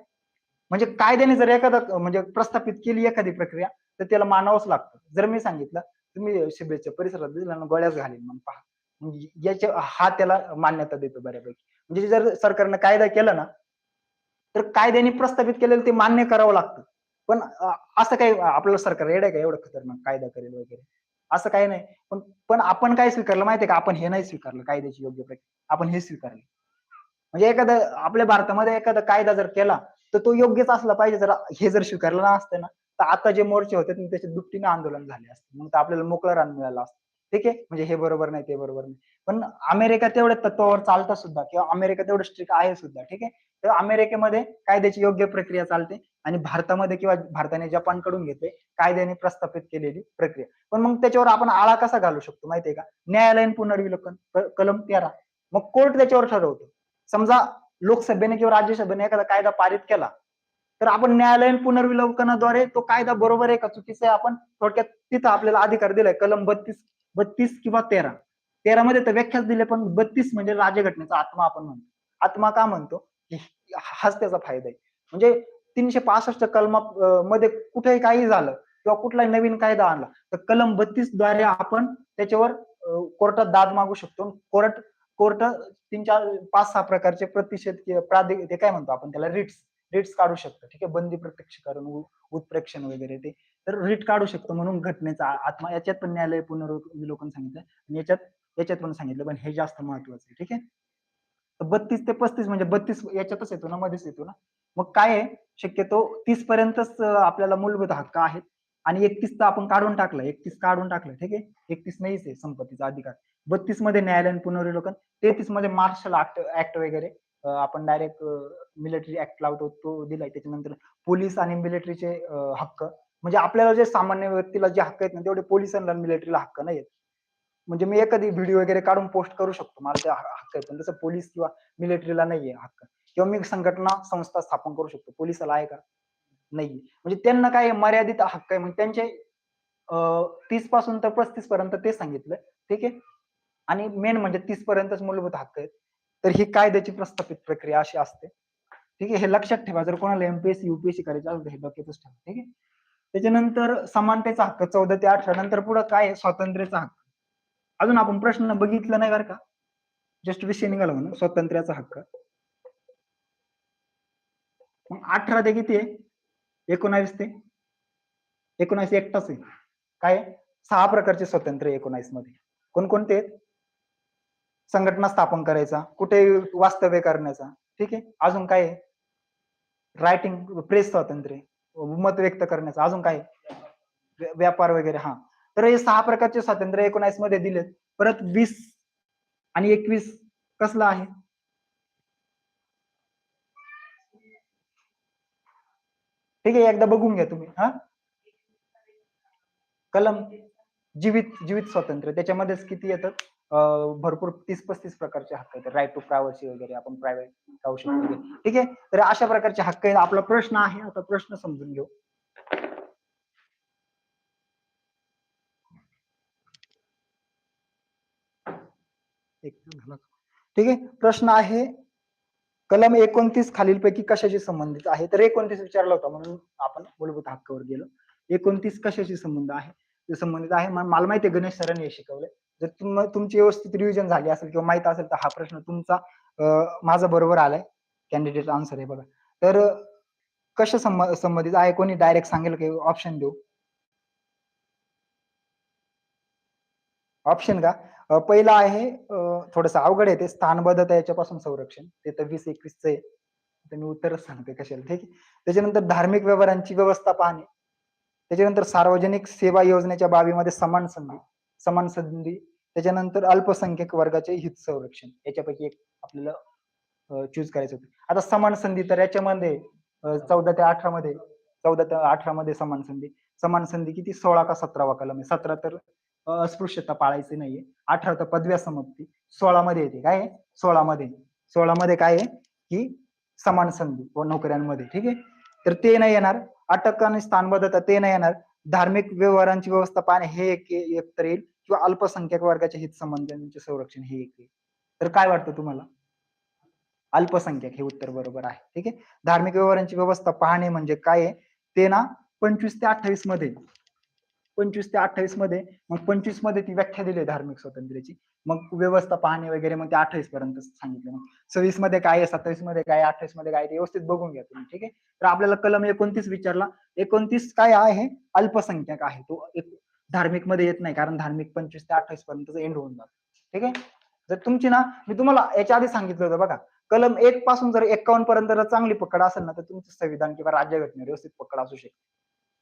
म्हणजे कायद्याने जर एखादा म्हणजे प्रस्थापित केली एखादी प्रक्रिया तर त्याला मानावंच लागतं. जर मी सांगितलं तुम्ही शुभेच्छा परिसरात दिसला गोळ्याच घालीन मग पहा, याच्या हा त्याला मान्यता देतो बऱ्यापैकी. म्हणजे जर सरकारनं कायदा केला ना तर कायद्याने प्रस्थापित केलेलं ते मान्य करावं लागतं. पण असं काही आपलं सरकार येडं आहे का एवढं खतरनाक कायदा करेल वगैरे, असं काही नाही. पण आपण काय स्वीकारलं माहितीये का? आपण हे नाही स्वीकारलं कायद्याची योग्य प्रक्रिया, आपण हे स्वीकारलं. म्हणजे एखादा आपल्या भारतामध्ये एखादा कायदा जर केला तर तो योग्यच असला पाहिजे. जर हे जर स्वीकारलं नसतं ना तर आता जे मोर्चे होते त्याच्या दुपटीने आंदोलन झाले असते, मग आपल्याला मोकळं रान मिळालं असतं. ठीक आहे. म्हणजे हे बरोबर नाही ते बरोबर नाही. पण अमेरिका तेवढ्या तत्वावर चालतं सुद्धा किंवा अमेरिका तेवढं स्ट्रिक्ट आहे सुद्धा. ठीक आहे. तर अमेरिकेमध्ये कायद्याची योग्य प्रक्रिया चालते आणि भारतामध्ये किंवा भारताने जपानकडून घेतले कायद्याने प्रस्थापित केलेली प्रक्रिया. पण मग त्याच्यावर आपण आळा कसा घालू शकतो माहितीये का? न्यायालयीन पुनर्विलोकन कलम 13. मग कोर्ट त्याच्यावर ठरवतो. समजा लोकसभेने किंवा राज्यसभेने एखादा कायदा पारित केला तर आपण न्यायालयीन पुनर्विलोकनाद्वारे तो कायदा बरोबर आहे का चुकीचा आहे आपण थोडक्यात तिथं आपल्याला अधिकार दिलाय. कलम 32 किंवा 13 मध्ये तर व्याख्याच दिले, पण 32 म्हणजे राज्यघटनेचा आत्मा आपण म्हणतो. आत्मा का म्हणतो की हाच त्याचा फायदा आहे. म्हणजे 365 कलमा मध्ये कुठेही काही झालं किंवा कुठलाही नवीन कायदा आणला तर कलम 32 द्वारे आपण त्याच्यावर कोर्टात दाद मागू शकतो. कोर्ट 3-4-5-6 प्रकारचे प्रतिषेध ते काय म्हणतो आपण त्याला रिट्स काढू शकतो. ठीक आहे. बंदी प्रत्यक्षीकरण, उत्प्रेक्षण वगैरे ते तर रिट काढू शकतो. म्हणून घटनेचा आत्मा याच्यात पण न्यायालय पुनर्विलोकन सांगितलं आणि याच्यात पण सांगितलं, पण हे जास्त महत्वाचं आहे. ठीक आहे. तर 32 ते 35 म्हणजे 32 याच्यातच येतो ना, मध्येच येतो ना. मग काय आहे, शक्यतो 30 पर्यंतच आपल्याला मूलभूत हक्क आहेत आणि 31 आपण काढून टाकलं, 31 काढून टाकलं, ठीक आहे. 31 नाहीच आहे संपत्तीचा अधिकार. 32 मध्ये न्यायालयीन पुनर्विलोकन, 33 मध्ये मार्शल ऍक्ट वगैरे आपण डायरेक्ट मिलिटरी ऍक्ट लावतो तो दिलाय. त्याच्यानंतर पोलीस आणि मिलिटरीचे हक्क, म्हणजे आपल्याला जे सामान्य व्यक्तीला जे हक्क आहेत ना तेवढे पोलिसांना मिलिटरीला हक्क नाहीत. म्हणजे मी एखादी व्हिडिओ वगैरे काढून पोस्ट करू शकतो, मला ते हक्क आहेत, पण तसं पोलीस किंवा मिलिटरीला नाहीये हक्क. किंवा मी संघटना संस्था स्थापन करू शकतो, पोलिसाला आहे का? नाही. म्हणजे त्यांना काय मर्यादित हक्क आहे, म्हणजे त्यांचे 30 पासून तर 35 पर्यंत ते सांगितलं, ठीक आहे. आणि मेन म्हणजे 30 पर्यंतच मूलभूत हक्क आहेत. तर ही कायद्याची प्रस्थापित प्रक्रिया अशी असते, ठीक आहे. हे लक्षात ठेवा, जर कोणाला एमपीएससी युपीएससी करायचं असेल तर हे डोक्यातच ठेवा, ठीक आहे. त्याच्यानंतर समानतेचा हक्क 14 ते 18, नंतर पुढे काय आहे, स्वातंत्र्याचा हक्क. अजून आपण प्रश्न बघितला नाही बरं का, जस्ट विषय निघाला म्हणून स्वातंत्र्याचा हक्क. मग 18 ते किती आहे, 19 ते 19 एकटाच आहे. काय 6 प्रकारचे स्वातंत्र्य 19 मध्ये कोणकोणते आहेत? संघटना स्थापन करायचा, कुठे वास्तव्य करण्याचा, ठीक आहे. अजून काय आहे? रायटिंग प्रेस स्वातंत्र्य, मत व्यक्त करण्याचा. अजून काय? व्यापार वगैरे. हा, तर हे 6 प्रकारचे स्वातंत्र्य 19 मध्ये दिलेत. परत 20 आणि 21 कसला आहे? ठीक आहे, एकदा बघून घ्या तुम्ही. हा, कलम जीवित स्वातंत्र्य, त्याच्यामध्येच किती येतात, भरपूर 30-35 प्रकारचे हक्क आहेत. राईट टू प्रायव्हसी वगैरे, आपण प्रायव्हेट राहू शकतो वगैरे, ठीक आहे. तर अशा प्रकारचे हक्क आहेत. आपला प्रश्न आहे, आता प्रश्न समजून घेऊ. ठीक आहे, प्रश्न आहे कलम 29 खालीलपैकी कशाशी संबंधित आहे? तर 29 विचारला होता म्हणून आपण मूलभूत हक्कावर गेलो. 29 कशाशी संबंध आहे, ते संबंधित आहे. मला माहिती आहे गणेश सरांनी हे शिकवलंय. जर तुमची व्यवस्थित रिव्हिजन झाली असेल किंवा माहित असेल तर हा प्रश्न तुमचा माझा बरोबर आलाय. कॅन्डिडेट आन्सर आहे बघा. तर कशा संबंधित आहे, कोणी डायरेक्ट सांगेल की ऑप्शन देऊ? ऑप्शन का? पहिला आहे, थोडस अवघड आहे ते, स्थानबद्धता याच्यापासून संरक्षण, ते तर 20-21 आहे. तर मी उत्तरच सांगते कशाला, ठीक आहे. त्याच्यानंतर धार्मिक व्यवहारांची व्यवस्था पाहणे, त्याच्यानंतर सार्वजनिक सेवा योजनेच्या बाबीमध्ये समान संधी, त्याच्यानंतर अल्पसंख्याक वर्गाचे हित संरक्षण, याच्यापैकी एक आपल्याला चूज करायचं होतं. आता समान संधी तर याच्यामध्ये 14 ते 18 मध्ये 14 ते 18 मध्ये समान संधी किती, 16 का 17वा कलम आहे. 17 तर अस्पृश्यता पाळायची नाहीये, 18 तर पदव्या समाप्ती, 16 मध्ये येते काय आहे, 16 मध्ये काय आहे की समान संधी व नोकऱ्यांमध्ये, ठीक आहे. तर ते नाही येणार. अटक आणि स्थानबद्धता ते नाही येणार. धार्मिक व्यवहारांची व्यवस्था पाहणे हे एक तर येईल, किंवा अल्पसंख्याक वर्गाचे हित संबंधांचे संरक्षण हे एक येईल. तर काय वाटतं तुम्हाला? अल्पसंख्याक हे उत्तर बरोबर आहे, ठीक आहे. धार्मिक व्यवहारांची व्यवस्था पाहणे म्हणजे काय आहे ते ना, 25 ते 28 मध्ये 25 ते 28 मध्ये, मग 25 मध्ये ती व्याख्या दिली आहे धार्मिक स्वातंत्र्याची. मग व्यवस्था पाहणे वगैरे मग ते 28 पर्यंत सांगितलं. मग 26 मध्ये काय आहे, 27 मध्ये काय, 28 मध्ये काय, ते व्यवस्थित बघून घ्या तुम्ही, ठीक आहे. तर आपल्याला कलम 29 विचारला. 29 काय आहे, अल्पसंख्याक आहे. तो एक धार्मिक मध्ये येत नाही, कारण धार्मिक 25 ते 28 पर्यंत एंड होऊन जातो, ठीक आहे. जर तुमची ना, मी तुम्हाला याच्या आधी सांगितलं होतं बघा, कलम 1 पासून जर 51 पर्यंत जर चांगली पकड असेल ना, तर तुमचं संविधान किंवा राज्यघटनेवर व्यवस्थित पकड असू शकते.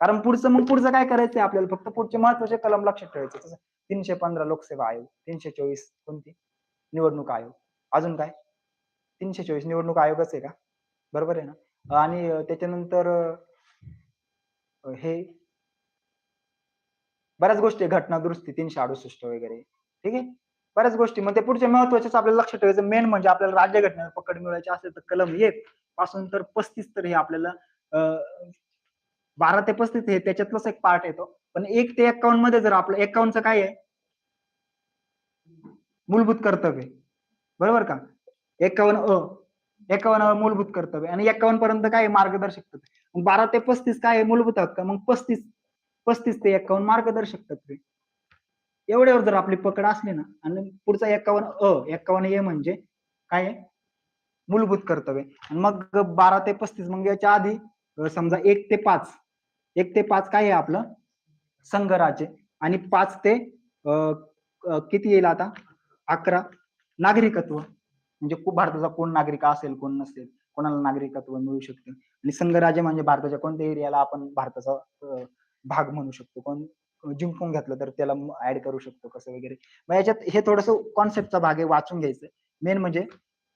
कारण पुढचं काय करायचंय आपल्याला, फक्त पुढचे महत्वाचे कलम लक्षात ठेवायचे. जसं 315 लोकसेवा आयोग, 324 कोणती, निवडणूक आयोग, अजून काय, 324 निवडणूक आयोगच आहे का, बरोबर आहे ना. आणि त्याच्यानंतर हे बऱ्याच गोष्टी, घटना दुरुस्ती 368 वगैरे, ठीक आहे. बऱ्याच गोष्टी, मग ते पुढचे महत्वाचेच आपल्याला लक्षात ठेवायचं. मेन म्हणजे आपल्याला राज्यघटनेवर पकड मिळवायची असेल तर कलम 1 पासून तर 35 तर हे आपल्याला 12 ते 35 हे त्याच्यातलाच एक पार्ट येतो. पण 1 ते 51 मध्ये जर आपलं 51चं काय आहे, मूलभूत कर्तव्य, बरोबर का. 51 मूलभूत कर्तव्य, आणि 51 पर्यंत काय आहे, मार्गदर्शक तत्त्वे. 12 ते 35 काय आहे, मूलभूत हक्क. मग 35 ते 51 मार्गदर्शक तत्त्वे. एवढ्यावर जर आपली पकड असली ना, आणि पुढचा 51 ए म्हणजे काय आहे, मूलभूत कर्तव्य. आणि मग 12 ते 35, मग याच्या आधी समजा 1 ते 5 काय आहे आपलं, संघराज्य. आणि 5 ते किती येईल आता, 11 नागरिकत्व, म्हणजे भारताचा कोण नागरिक असेल कोण नसेल. कोणाला नागरिकत्व मिळू शकते. आणि संघराज्य म्हणजे भारताच्या कोणत्या एरियाला आपण भारताचा भाग म्हणू शकतो, कोण जिंकून घेतलं तर त्याला ऍड करू शकतो कसं वगैरे. मग याच्यात हे थोडस कॉन्सेप्टचा भाग आहे, वाचून घ्यायचं मेन म्हणजे.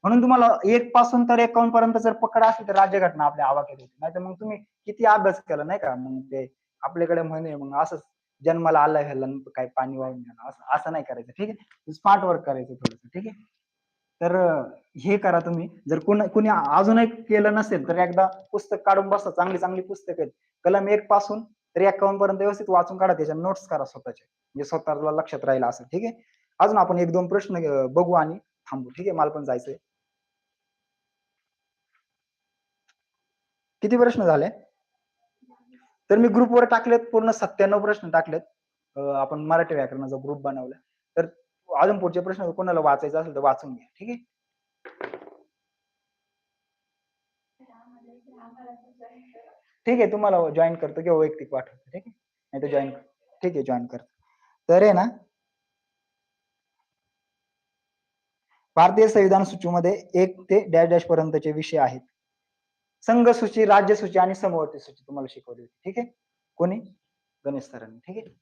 म्हणून तुम्हाला 1 पासून तर 51 पर्यंत जर पकड असेल तर राज्यघटना आपल्या आवाक्यात येते. नाही तर मग तुम्ही किती अभ्यास केला नाही का, मग ते आपल्याकडे म्हणे मग असंच जन्माला आला ह्याला काय पाणी वाहून घ्या, असं असं नाही करायचं. ठीक आहे, स्मार्ट वर्क करायचं थोडस. ठीक आहे, तर हे करा तुम्ही. जर कुणी अजूनही केलं नसेल तर एकदा पुस्तक काढून बसा, चांगली चांगली पुस्तक आहेत कलम 1 पासून तर 51 पर्यंत व्यवस्थित वाचून काढा, त्याच्या नोट्स करा स्वतःचे, म्हणजे स्वतःला लक्षात राहील असं. ठीक आहे, अजून आपण 1-2 प्रश्न बघू आणि थांबू. ठीक आहे, मला पण जायचंय. किती प्रश्न झाले? तर मी ग्रुपवर टाकलेत, पूर्ण 97 प्रश्न टाकलेत. आपण मराठी व्याकरणाचा ग्रुप बनवला. तर अजून पुढचे प्रश्न कोणाला वाचायचं असेल तर वाचून घ्या. ठीक आहे, ठीक आहे, तुम्हाला जॉईन करतो किंवा वैयक्तिक पाठवतो. ठीक आहे, नाही तर जॉईन. ठीक आहे, जॉईन करतो. तर आहे ना, भारतीय संविधान सूचीमध्ये 1 ते डॅश डॅश पर्यंतचे विषय आहेत. संघ सूची, राज्य सूची आणि समवर्ती सूची तुम्हाला शिकवली होती. ठीक आहे, कोणी? गणेश सरांनी. ठीक आहे,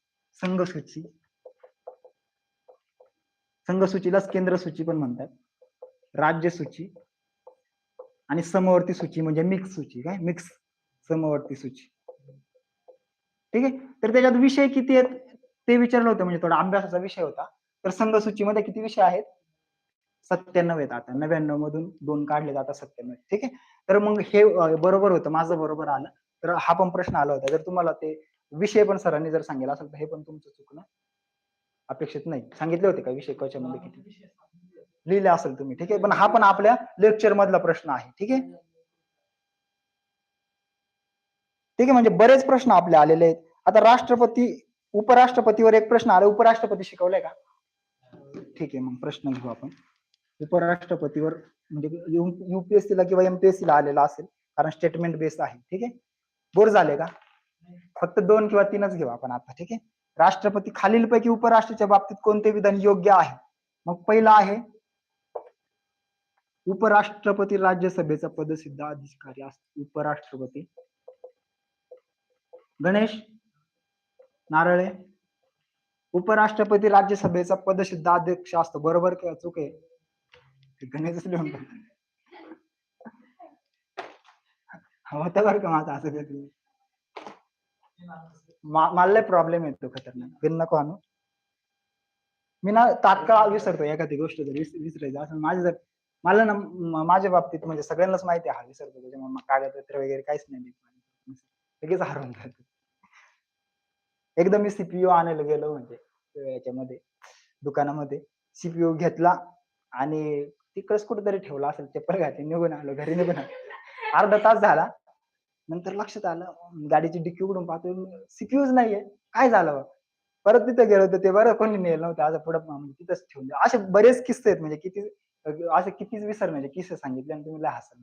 संघ सूची, संघ सूचीलाच केंद्र सूची पण म्हणतात, राज्य सूची आणि समवर्ती सूची म्हणजे मिक्स सूची. काय मिक्स? समवर्ती सूची. ठीक आहे, तर त्याच्यात विषय किती आहेत ते विचारलं होतं, म्हणजे थोडा अभ्यासाचा विषय होता. तर संघ सूचीमध्ये किती विषय आहेत? 97 आहेत. आता 99 मधून 2 काढले जातात, 97. ठीक आहे, तर मग हे बरोबर होतं, माझं बरोबर आलं. तर हा पण प्रश्न आला होता. जर तुम्हाला ते विषय पण सरांनी जर सांगितलं असेल तर हे पण तुमचं चुकणं अपेक्षित नाही. सांगितले होते का विषय कशामध्ये किती लिहिले असेल तुम्ही? ठीक आहे, पण हा पण आपल्या लेक्चर मधला प्रश्न आहे. ठीक आहे, ठीक आहे, म्हणजे बरेच प्रश्न आपले आलेले आहेत. आता राष्ट्रपती उपराष्ट्रपतीवर एक प्रश्न आला, उपराष्ट्रपती शिकवलाय का? ठीक आहे, मग प्रश्न घेऊ आपण. उपराष्ट्रपतीवर म्हणजे युपीएससी ला किंवा एमपीएससी ला आलेला असेल, कारण स्टेटमेंट बेस्ड आहे. ठीक आहे, बोर झाले का? फक्त 2 किंवा 3च घेऊ आपण आता. ठीक आहे, राष्ट्रपती खालीलपैकी उपराष्ट्राच्या बाबतीत कोणते विधान योग्य आहे? मग पहिला आहे, उपराष्ट्रपती राज्यसभेचा पदसिद्ध अधिकारी असतो. उपराष्ट्रपती गणेश नारळे, उपराष्ट्रपती राज्यसभेचा पदसिद्ध अध्यक्ष असतो. बरोबर किंवा चूक आहे? गणेशच लिहून होतं बरं का माझं असं कधी. मला प्रॉब्लेम येतो खतरनाक, बिन नको आणू. मी ना तात्काळ विसरतो एखादी गोष्ट, जर विसरायचं असं माझं, जर मला ना माझ्या बाबतीत म्हणजे सगळ्यांनाच माहिती आहे हा विसरतो, त्याच्यामुळे कागदपत्र वगैरे काहीच नाही, लगेच हरवून जातो. एकदा मी सीपीयू आणायला गेलो, म्हणजे याच्यामध्ये दुकानामध्ये सीपीयू घेतला आणि तिकडच कुठेतरी ठेवला असेल, चप्पल घातली, निघून आलो, घरी निघून आलो. अर्धा तास झाला, नंतर लक्षात आलं, गाडीची डिक्की उघडून पाहतो सीपीयूच नाहीये. काय झालं? परत तिथे गेलो होतो, ते बरं कोणी नेलं नव्हतं, आज पुढे तिथंच ठेवून. असे बरेच किस्से आहेत, म्हणजे किती असे कितीच विसर, म्हणजे किस्से सांगितले आणि तुम्ही लय हसाल.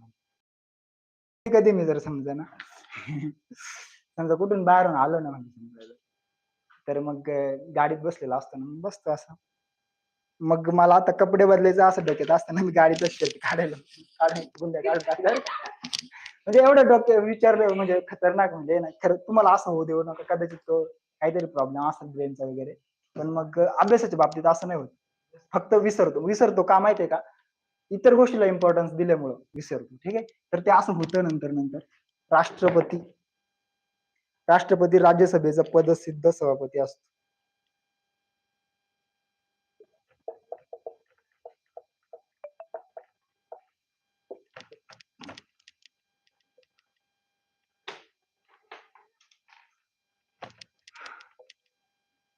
कधी मी जर समजा ना समजा कुठून बाहेरून आलो ना, म्हणजे समजा तर मग गाडीत बसलेला असताना मग बसतो असं, मग मला आता कपडे बदलायचं असं डोक्यात असताना मी गाडीचा शर्ट गुंड्या काढून टाकल्या. म्हणजे एवढं डोक्यात विचारलं, म्हणजे खतरनाक, म्हणजे ना खरं तुम्हाला असं होऊ देऊ नका. कदाचित तो काहीतरी प्रॉब्लेम असेल ब्रेनचा वगैरे, पण मग अभ्यासाच्या बाबतीत असं नाही होत. फक्त विसरतो का माहितीये का? इतर गोष्टीला इम्पॉर्टन्स दिल्यामुळं विसरतो. ठीक आहे, तर ते असं होतं नंतर. राष्ट्रपती राज्यसभेचा पदसिद्ध सभापती असतो.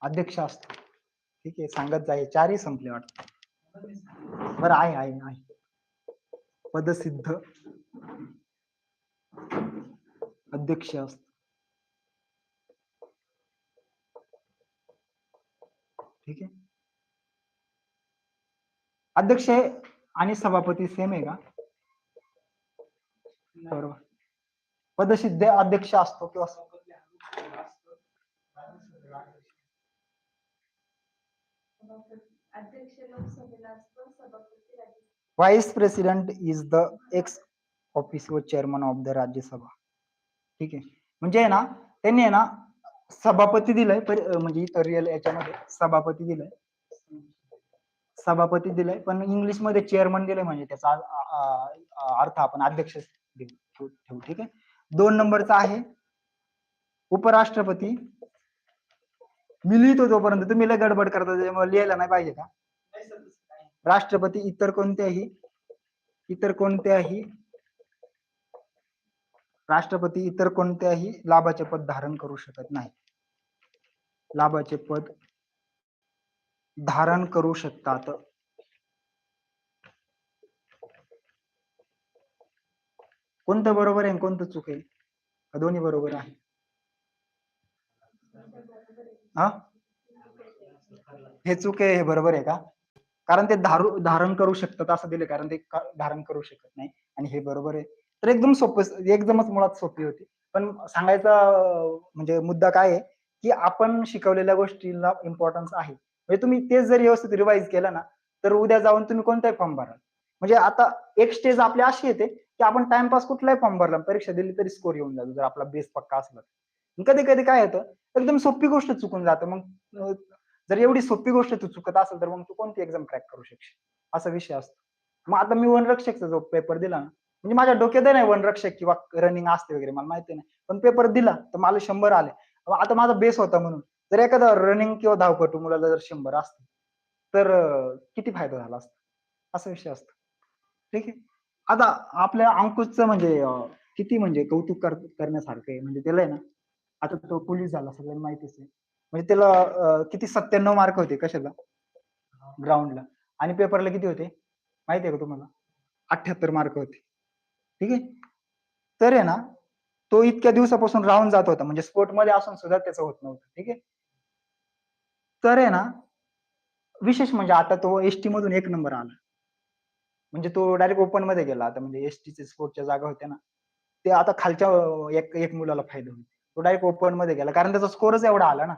अध्यक्ष असतो. ठीक आहे, सांगत जाईल, 4ही संपले वाटतं. बरं आहे पदसिद्ध अध्यक्ष असतो. ठीक आहे, अध्यक्ष आणि सभापती सेम आहे का? बरोबर, पदसिद्ध अध्यक्ष असतो किंवा vice president is the x office व चेअरमन ऑफ द राज्यसभा. ठीक आहे, म्हणजे आहे ना त्यांनी आहे ना सभापती दिलाय म्हणजे इतर रिअल याच्यामध्ये सभापती दिलाय पण इंग्लिश मध्ये चेअरमन दिलंय म्हणजे त्याचा अर्थ आपण अध्यक्ष ठेवू. ठीक आहे. 2 नंबरचा आहे उपराष्ट्रपती. मी लिहितो तोपर्यंत तुम्ही लय गडबड करता त्याच्यामुळे लिहायला नाही पाहिजे का? राष्ट्रपती इतर कोणत्याही लाभाचे पद धारण करू शकत नाही. लाभाचे पद धारण करू शकतात. कोणतं बरोबर आहे कोणतं चूक आहे? दोन्ही बरोबर आहे. हा, हे चूक आहे हे बरोबर आहे का? कारण ते धारण करू शकतात असं दिले, कारण ते धारण करू शकत नाही आणि हे बरोबर आहे. तर एकदम सोपं, एकदमच मुळात सोपी होती. पण सांगायचा म्हणजे मुद्दा काय आहे की आपण शिकवलेल्या गोष्टीला इम्पॉर्टन्स आहे. म्हणजे तुम्ही तेच जर व्यवस्थित रिवाइज केलं ना तर उद्या जाऊन तुम्ही कोणताही फॉर्म भराल. म्हणजे आता एक स्टेज आपली अशी येते की आपण टाइमपास कुठलाही फॉर्म भरला, परीक्षा दिली तरी स्कोर येऊन जातो जर आपला बेस पक्का असला. कधी कधी काय येतं एकदम सोपी गोष्ट चुकून जातं. मग जर एवढी सोपी गोष्ट तू चुकत असेल तर मग तू कोणती एक्झाम क्रॅक करू शकशील, असा विषय असतो. मग आता मी वनरक्षकचा जो पेपर दिला ना, म्हणजे माझ्या डोक्यात नाही वनरक्षक किंवा रनिंग असते वगैरे, मला माहिती नाही, पण पेपर दिला तर मला 100 आले. आता माझा बेस होता म्हणून. जर एखादा रनिंग किंवा धावपटू मुलाला जर 100 असते तर किती फायदा झाला असता, असा विषय असतो. ठीक आहे. आता आपल्या अंकुशचं म्हणजे किती म्हणजे कौतुक करण्यासारखं आहे. म्हणजे त्याला आहे ना, आता तो पोलीस झाला सगळ्यांना माहितीच आहे. म्हणजे त्याला किती 97 मार्क होते कशाला, ग्राउंडला, आणि पेपरला किती होते माहिती आहे का तुम्हाला? 78 मार्क होते. ठीक आहे. तर आहे ना तो इतक्या दिवसापासून राहून जात होता, म्हणजे स्पोर्ट मध्ये असून सुद्धा त्याचं होत नव्हतं. ठीक आहे. तर आहे ना विशेष म्हणजे आता तो एसटी मधून 1 नंबर आला. म्हणजे तो डायरेक्ट ओपन मध्ये गेला. आता म्हणजे एसटीचे स्पोर्टच्या जागा होत्या ना, ते आता खालच्या एक मुलाला फायदा होईल. तो डायरेक्ट ओपन मध्ये गेला कारण त्याचा स्कोरच एवढा आला ना,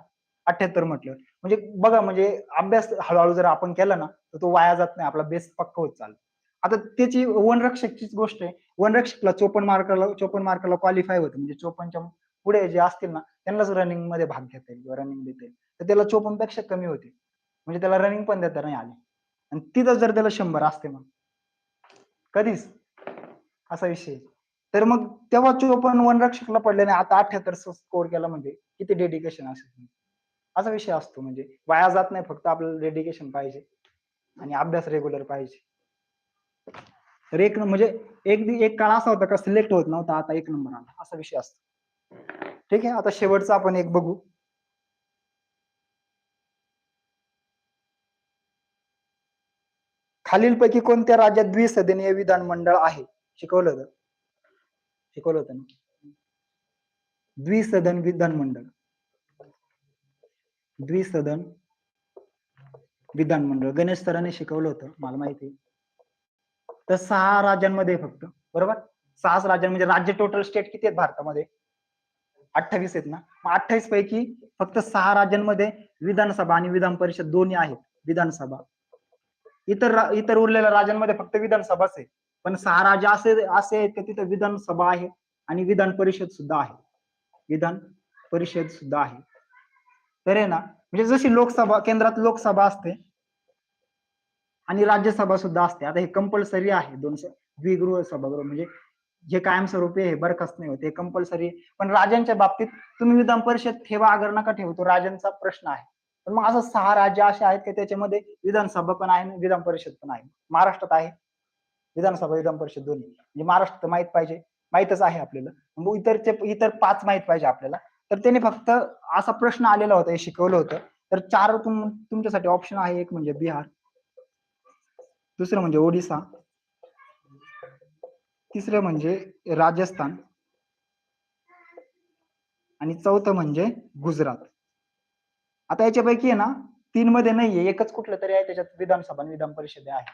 78 म्हटलं. म्हणजे बघा, म्हणजे अभ्यास हळूहळू जर आपण केला ना तर तो वाया जात नाही, आपला बेस पक्का होत चालतो. आता त्याची वनरक्षकचीच गोष्ट आहे. वनरक्षकला 54 मार्काला क्वालिफाय होतं, म्हणजे 54च्या पुढे जे असतील ना त्यांनाच रनिंग मध्ये भाग घेता येईल किंवा रनिंग देता येईल. तर त्याला 54 पेक्षा कमी होते, म्हणजे त्याला रनिंग पण देता नाही आली. आणि तिथं जर त्याला 100 असते मग कधीच, असा विषय. तर मग तेव्हा 54 वनरक्षकला पडले नाही, आता 78 स्कोर केला, म्हणजे किती डेडिकेशन असेल, असा विषय असतो. म्हणजे वाया जात नाही, फक्त आपल्याला डेडिकेशन पाहिजे आणि अभ्यास रेग्युलर पाहिजे. तर म्हणजे एक काळ असा होता का सिलेक्ट होत नव्हता, आता 1 नंबर आला, असा विषय असतो. ठीक आहे. आता शेवटचा आपण एक बघू. खालीलपैकी कोणत्या राज्यात द्विसदनीय विधानमंडळ आहे? शिकवलं होतं ना, द्विसदन विधानमंडळ गणेश सरांनी शिकवलं होतं, मला माहिती. तर 6 राज्यांमध्ये फक्त, बरोबर, 6 राज्यां म्हणजे राज्य टोटल स्टेट किती आहेत भारतामध्ये? 28 आहेत ना. मग 28 पैकी फक्त 6 राज्यांमध्ये विधानसभा आणि विधान परिषद दोन्ही आहेत. विधानसभा, इतर उरलेल्या राज्यांमध्ये फक्त विधानसभाच आहे. पण 6 राज्य असे आहेत की तिथे विधानसभा आहे आणि विधान परिषद सुद्धा आहे. तर आहे ना, म्हणजे जशी लोकसभा, केंद्रात लोकसभा असते आणि राज्यसभा सुद्धा असते. आता हे कंपल्सरी आहे, द्विगृह सभागृह, म्हणजे जे कायमस्वरूपी आहे, बरखास्त नाही होते, हे कंपल्सरी. पण राज्यांच्या बाबतीत तुम्ही विधान परिषद ठेवा अगर नका ठेवू, तो राज्यांचा प्रश्न आहे. पण मग असं 6 राज्य असे आहेत की त्याच्यामध्ये विधानसभा पण आहे आणि विधान परिषद पण आहे. महाराष्ट्रात आहे विधानसभा विधान परिषद दोन्ही. म्हणजे महाराष्ट्र माहित पाहिजे, माहितच आहे आपल्याला. मग इतर 5 माहित पाहिजे आपल्याला. तर त्याने फक्त असा प्रश्न आलेला होता, हे शिकवलं होतं. तर 4 तुमच्यासाठी ऑप्शन आहे. एक म्हणजे बिहार, दुसरं म्हणजे ओडिसा, तिसरं म्हणजे राजस्थान आणि चौथं म्हणजे गुजरात. आता याच्यापैकी आहे ना 3 मध्ये नाहीये, एकच कुठलं तरी आहे त्याच्यात विधानसभा आणि विधान परिषद आहे.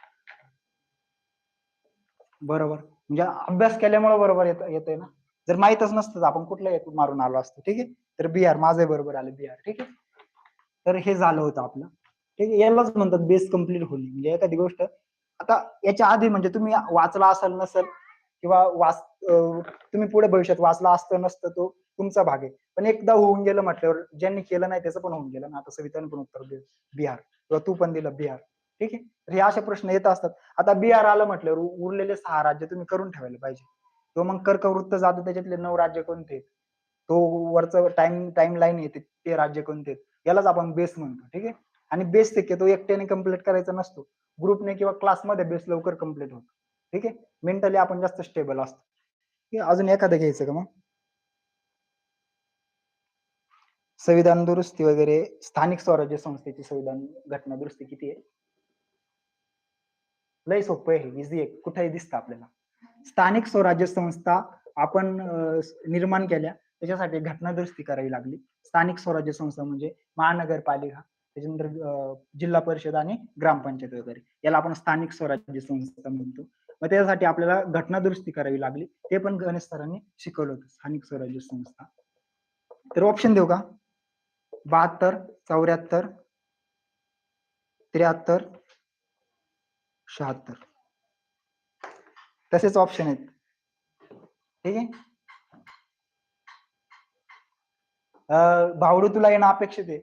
बरोबर, म्हणजे अभ्यास केल्यामुळे बरोबर येतंय ना. जर माहितच नसतं तर आपण कुठलं एक मारून आलो असतो. ठीक आहे. तर बिहार माझं बरोबर आलं, बिहार. ठीक आहे. तर हे झालं होतं आपलं. ठीक आहे. यालाच म्हणतात बेस कम्प्लीट होणे. म्हणजे एखादी गोष्ट आता याच्या आधी म्हणजे तुम्ही वाचला असाल नसेल किंवा तुम्ही पुढे भविष्यात वाचला असतं नसतं तो तुमचा भाग आहे, पण एकदा होऊन गेलं म्हटल्यावर ज्यांनी केलं नाही त्याचं पण होऊन गेलं ना. आता सविताने पण उत्तर दिलं बिहार, किंवा तू पण दिलं बिहार. ठीक आहे, तर हे असे प्रश्न येत असतात. आता बिहार आलं म्हटल्यावर उरलेले 6 राज्य तुम्ही करून ठेवायला पाहिजे. किंवा मग कर्कवृत्त जातं त्याच्यातले 9 राज्य कोणते आहेत, तो वरचं टाइम लाईन येते ते राज्य कोणते आहेत, यालाच आपण बेस म्हणतो. ठीक आहे, आणि बेस तो एकट्याने कम्प्लीट करायचा नसतो, ग्रुपने किंवा क्लासमध्ये बेस लवकर कम्प्लीट होतो. ठीक आहे, मेंटली आपण जास्त स्टेबल असतो. अजून एखादं घ्यायचं का मग? संविधान दुरुस्ती वगैरे, स्थानिक स्वराज्य संस्थेची संविधान घटना दुरुस्ती किती आहे? लय सोपं आहे, इझी आहे, कुठेही दिसतं आपल्याला. स्थानिक स्वराज्य संस्था आपण निर्माण केल्या, त्याच्यासाठी घटना दुरुस्ती करावी लागली. स्थानिक स्वराज्य संस्था म्हणजे महानगरपालिका, त्याच्यानंतर जिल्हा परिषद आणि ग्रामपंचायत वगैरे, याला आपण स्थानिक स्वराज्य संस्था म्हणतो. मग त्यासाठी आपल्याला घटना दुरुस्ती करावी लागली, ते पण गणेश सरांनी शिकवलं होतं, स्थानिक स्वराज्य संस्था. तर ऑप्शन देऊ का? 72, 74, 73, 76. तसेच ऑप्शन आहेत. ठीक आहे, भावडू तुला येणं अपेक्षित आहे,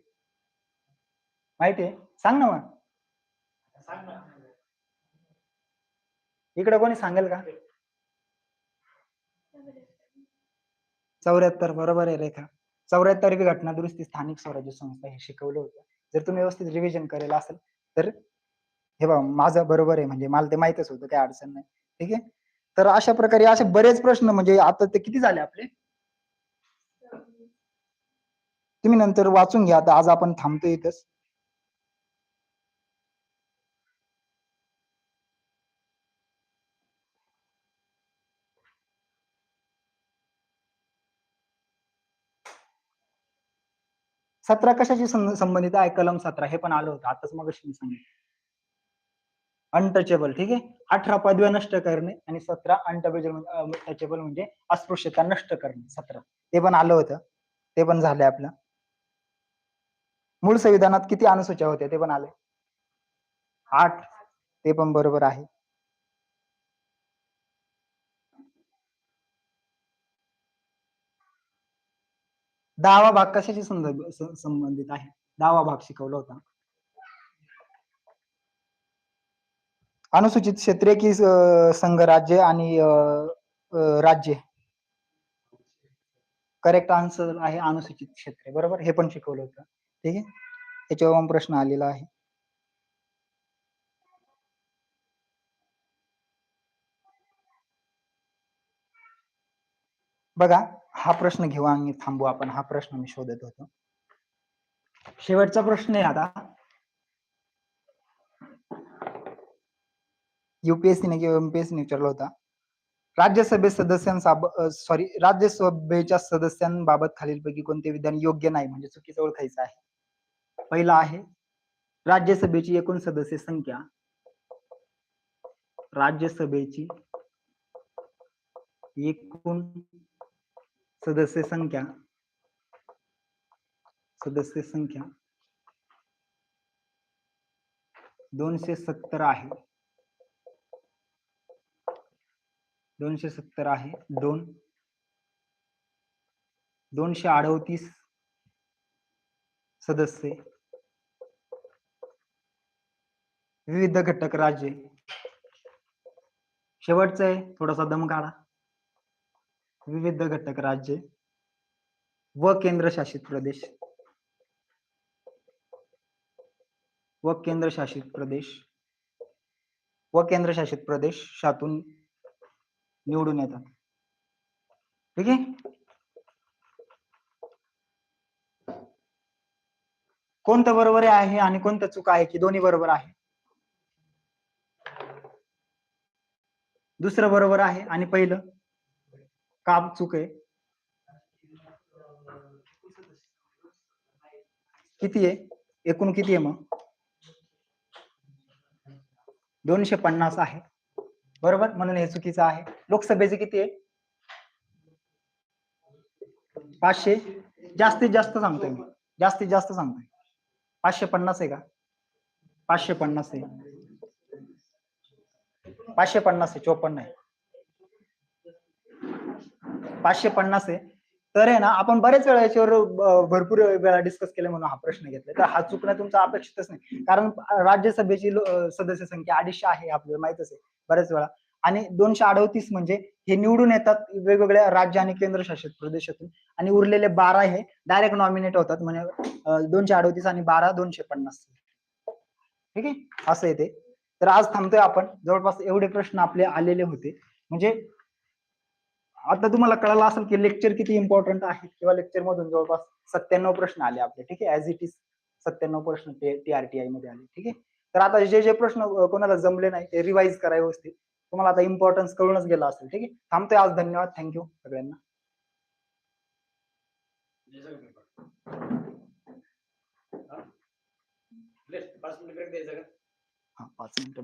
माहिती आहे? सांग ना मग. इकडे कोणी सांगेल का? 74 बरोबर आहे रेखा. 74वी घटना दुरुस्ती स्थानिक स्वराज्य संस्था हे शिकवलं होतं. जर तुम्ही व्यवस्थित रिव्हिजन करेल असेल तर हे बघा माझं बरोबर आहे, म्हणजे मला ते माहितच होतं, काही अडचण नाही. ठीक आहे, तर अशा प्रकारे असे बरेच प्रश्न, म्हणजे आता ते किती झाले आपले, तुम्ही नंतर वाचून घ्या. आता आज आपण थांबतो इथंच. सतरा कशाशी संबंधित आहे? कलम 17 हे पण आलं होतं आताच मग सांगितलं. अनटचेबल. ठीक आहे, 18 पदव्या नष्ट करणे आणि 17 अनटचेबल म्हणजे अस्पृश्यता नष्ट करणे. 17 ते पण आलं होतं, ते पण झालंय आपलं. मूळ संविधानात किती अनुसूच्या होत्या ते पण आले? 8. ते पण बरोबर आहे. दहावा भाग कशाशी संबंधित आहे? 10वा भाग शिकवला होता. अनुसूचित क्षेत्रे की संघ राज्य आणि राज्य? करेक्ट आन्सर आहे अनुसूचित क्षेत्रे, बरोबर, हे पण शिकवलं होतं. ठीक आहे, त्याच्यावर प्रश्न आलेला आहे. बघा, हा प्रश्न घेऊ आणि थांबू आपण. हा प्रश्न मी शोधत होतो. शेवटचा प्रश्न आहे आता. युपीएससीने किंवा एमपीएससीने विचारला होता. राज्यसभेच्या सदस्यांबाबत खालीलपैकी कोणते विधान योग्य नाही म्हणजे चुकीचं ओळखायचं आहे? पहिला आहे, राज्यसभेची एकूण सदस्य संख्या, राज्यसभेची एकूण सदस्य संख्या 270 आहे. 270 आहे. 238 सदस्य, विविध घटक राज्य. शेवटचं आहे, थोडासा दम काढा. विविध घटक राज्य व केंद्रशासित प्रदेश. व केंद्रशासित प्रदेशातून निवडून येतात. ठीक आहे, कोणतं बरोबर आहे आणि कोणतं चूक आहे की दोन्ही बरोबर आहे? दुसरं बरोबर आहे आणि पहिलं का चूक आहे? किती आहे एकूण, किती आहे मग? 250 आहे, बरोबर, म्हणून हे चुकीचं आहे. लोकसभेचे किती आहे? 500. जास्तीत जास्त सांगतोय मी, जास्तीत जास्त सांगतोय. 550 आहे का? 550 आहे. 550 आहे, 54 आहे. 550 आहे. तर आहे ना आपण बरेच वेळा याच्यावर भरपूर वेळा डिस्कस केलं म्हणून हा प्रश्न घेतला. तर हा चुकणं तुमचं अपेक्षितच नाही, कारण राज्यसभेची सदस्य संख्या 250 आहे, आपल्याला माहितच आहे बऱ्याच वेळा. आणि 238 म्हणजे हे निवडून येतात वेगवेगळ्या राज्य आणि केंद्रशासित प्रदेशातून, आणि उरलेले 12 हे डायरेक्ट नॉमिनेट होतात. म्हणजे 238 आणि 12 250. ठीक आहे, असं आहे ते. तर आज थांबतोय आपण. जवळपास एवढे प्रश्न आपले आलेले होते. म्हणजे आता तुम्हाला कळालं असेल की लेक्चर किती इम्पॉर्टंट आहे, किंवा लेक्चर मधून जवळपास 97 प्रश्न आले आपले. ठीक आहे, ऍज इट इज 97 प्रश्न TRTI मध्ये आले. ठीक आहे, तर आता जे जे प्रश्न कोणाला जमले नाही ते रिवाइज करा व्यवस्थित. तुम्हाला आता इम्पॉर्टन्स कळूनच गेला असेल. ठीक आहे, थांबतोय आज. धन्यवाद, थँक्यू सगळ्यांना. हा, 5 मिनिटं.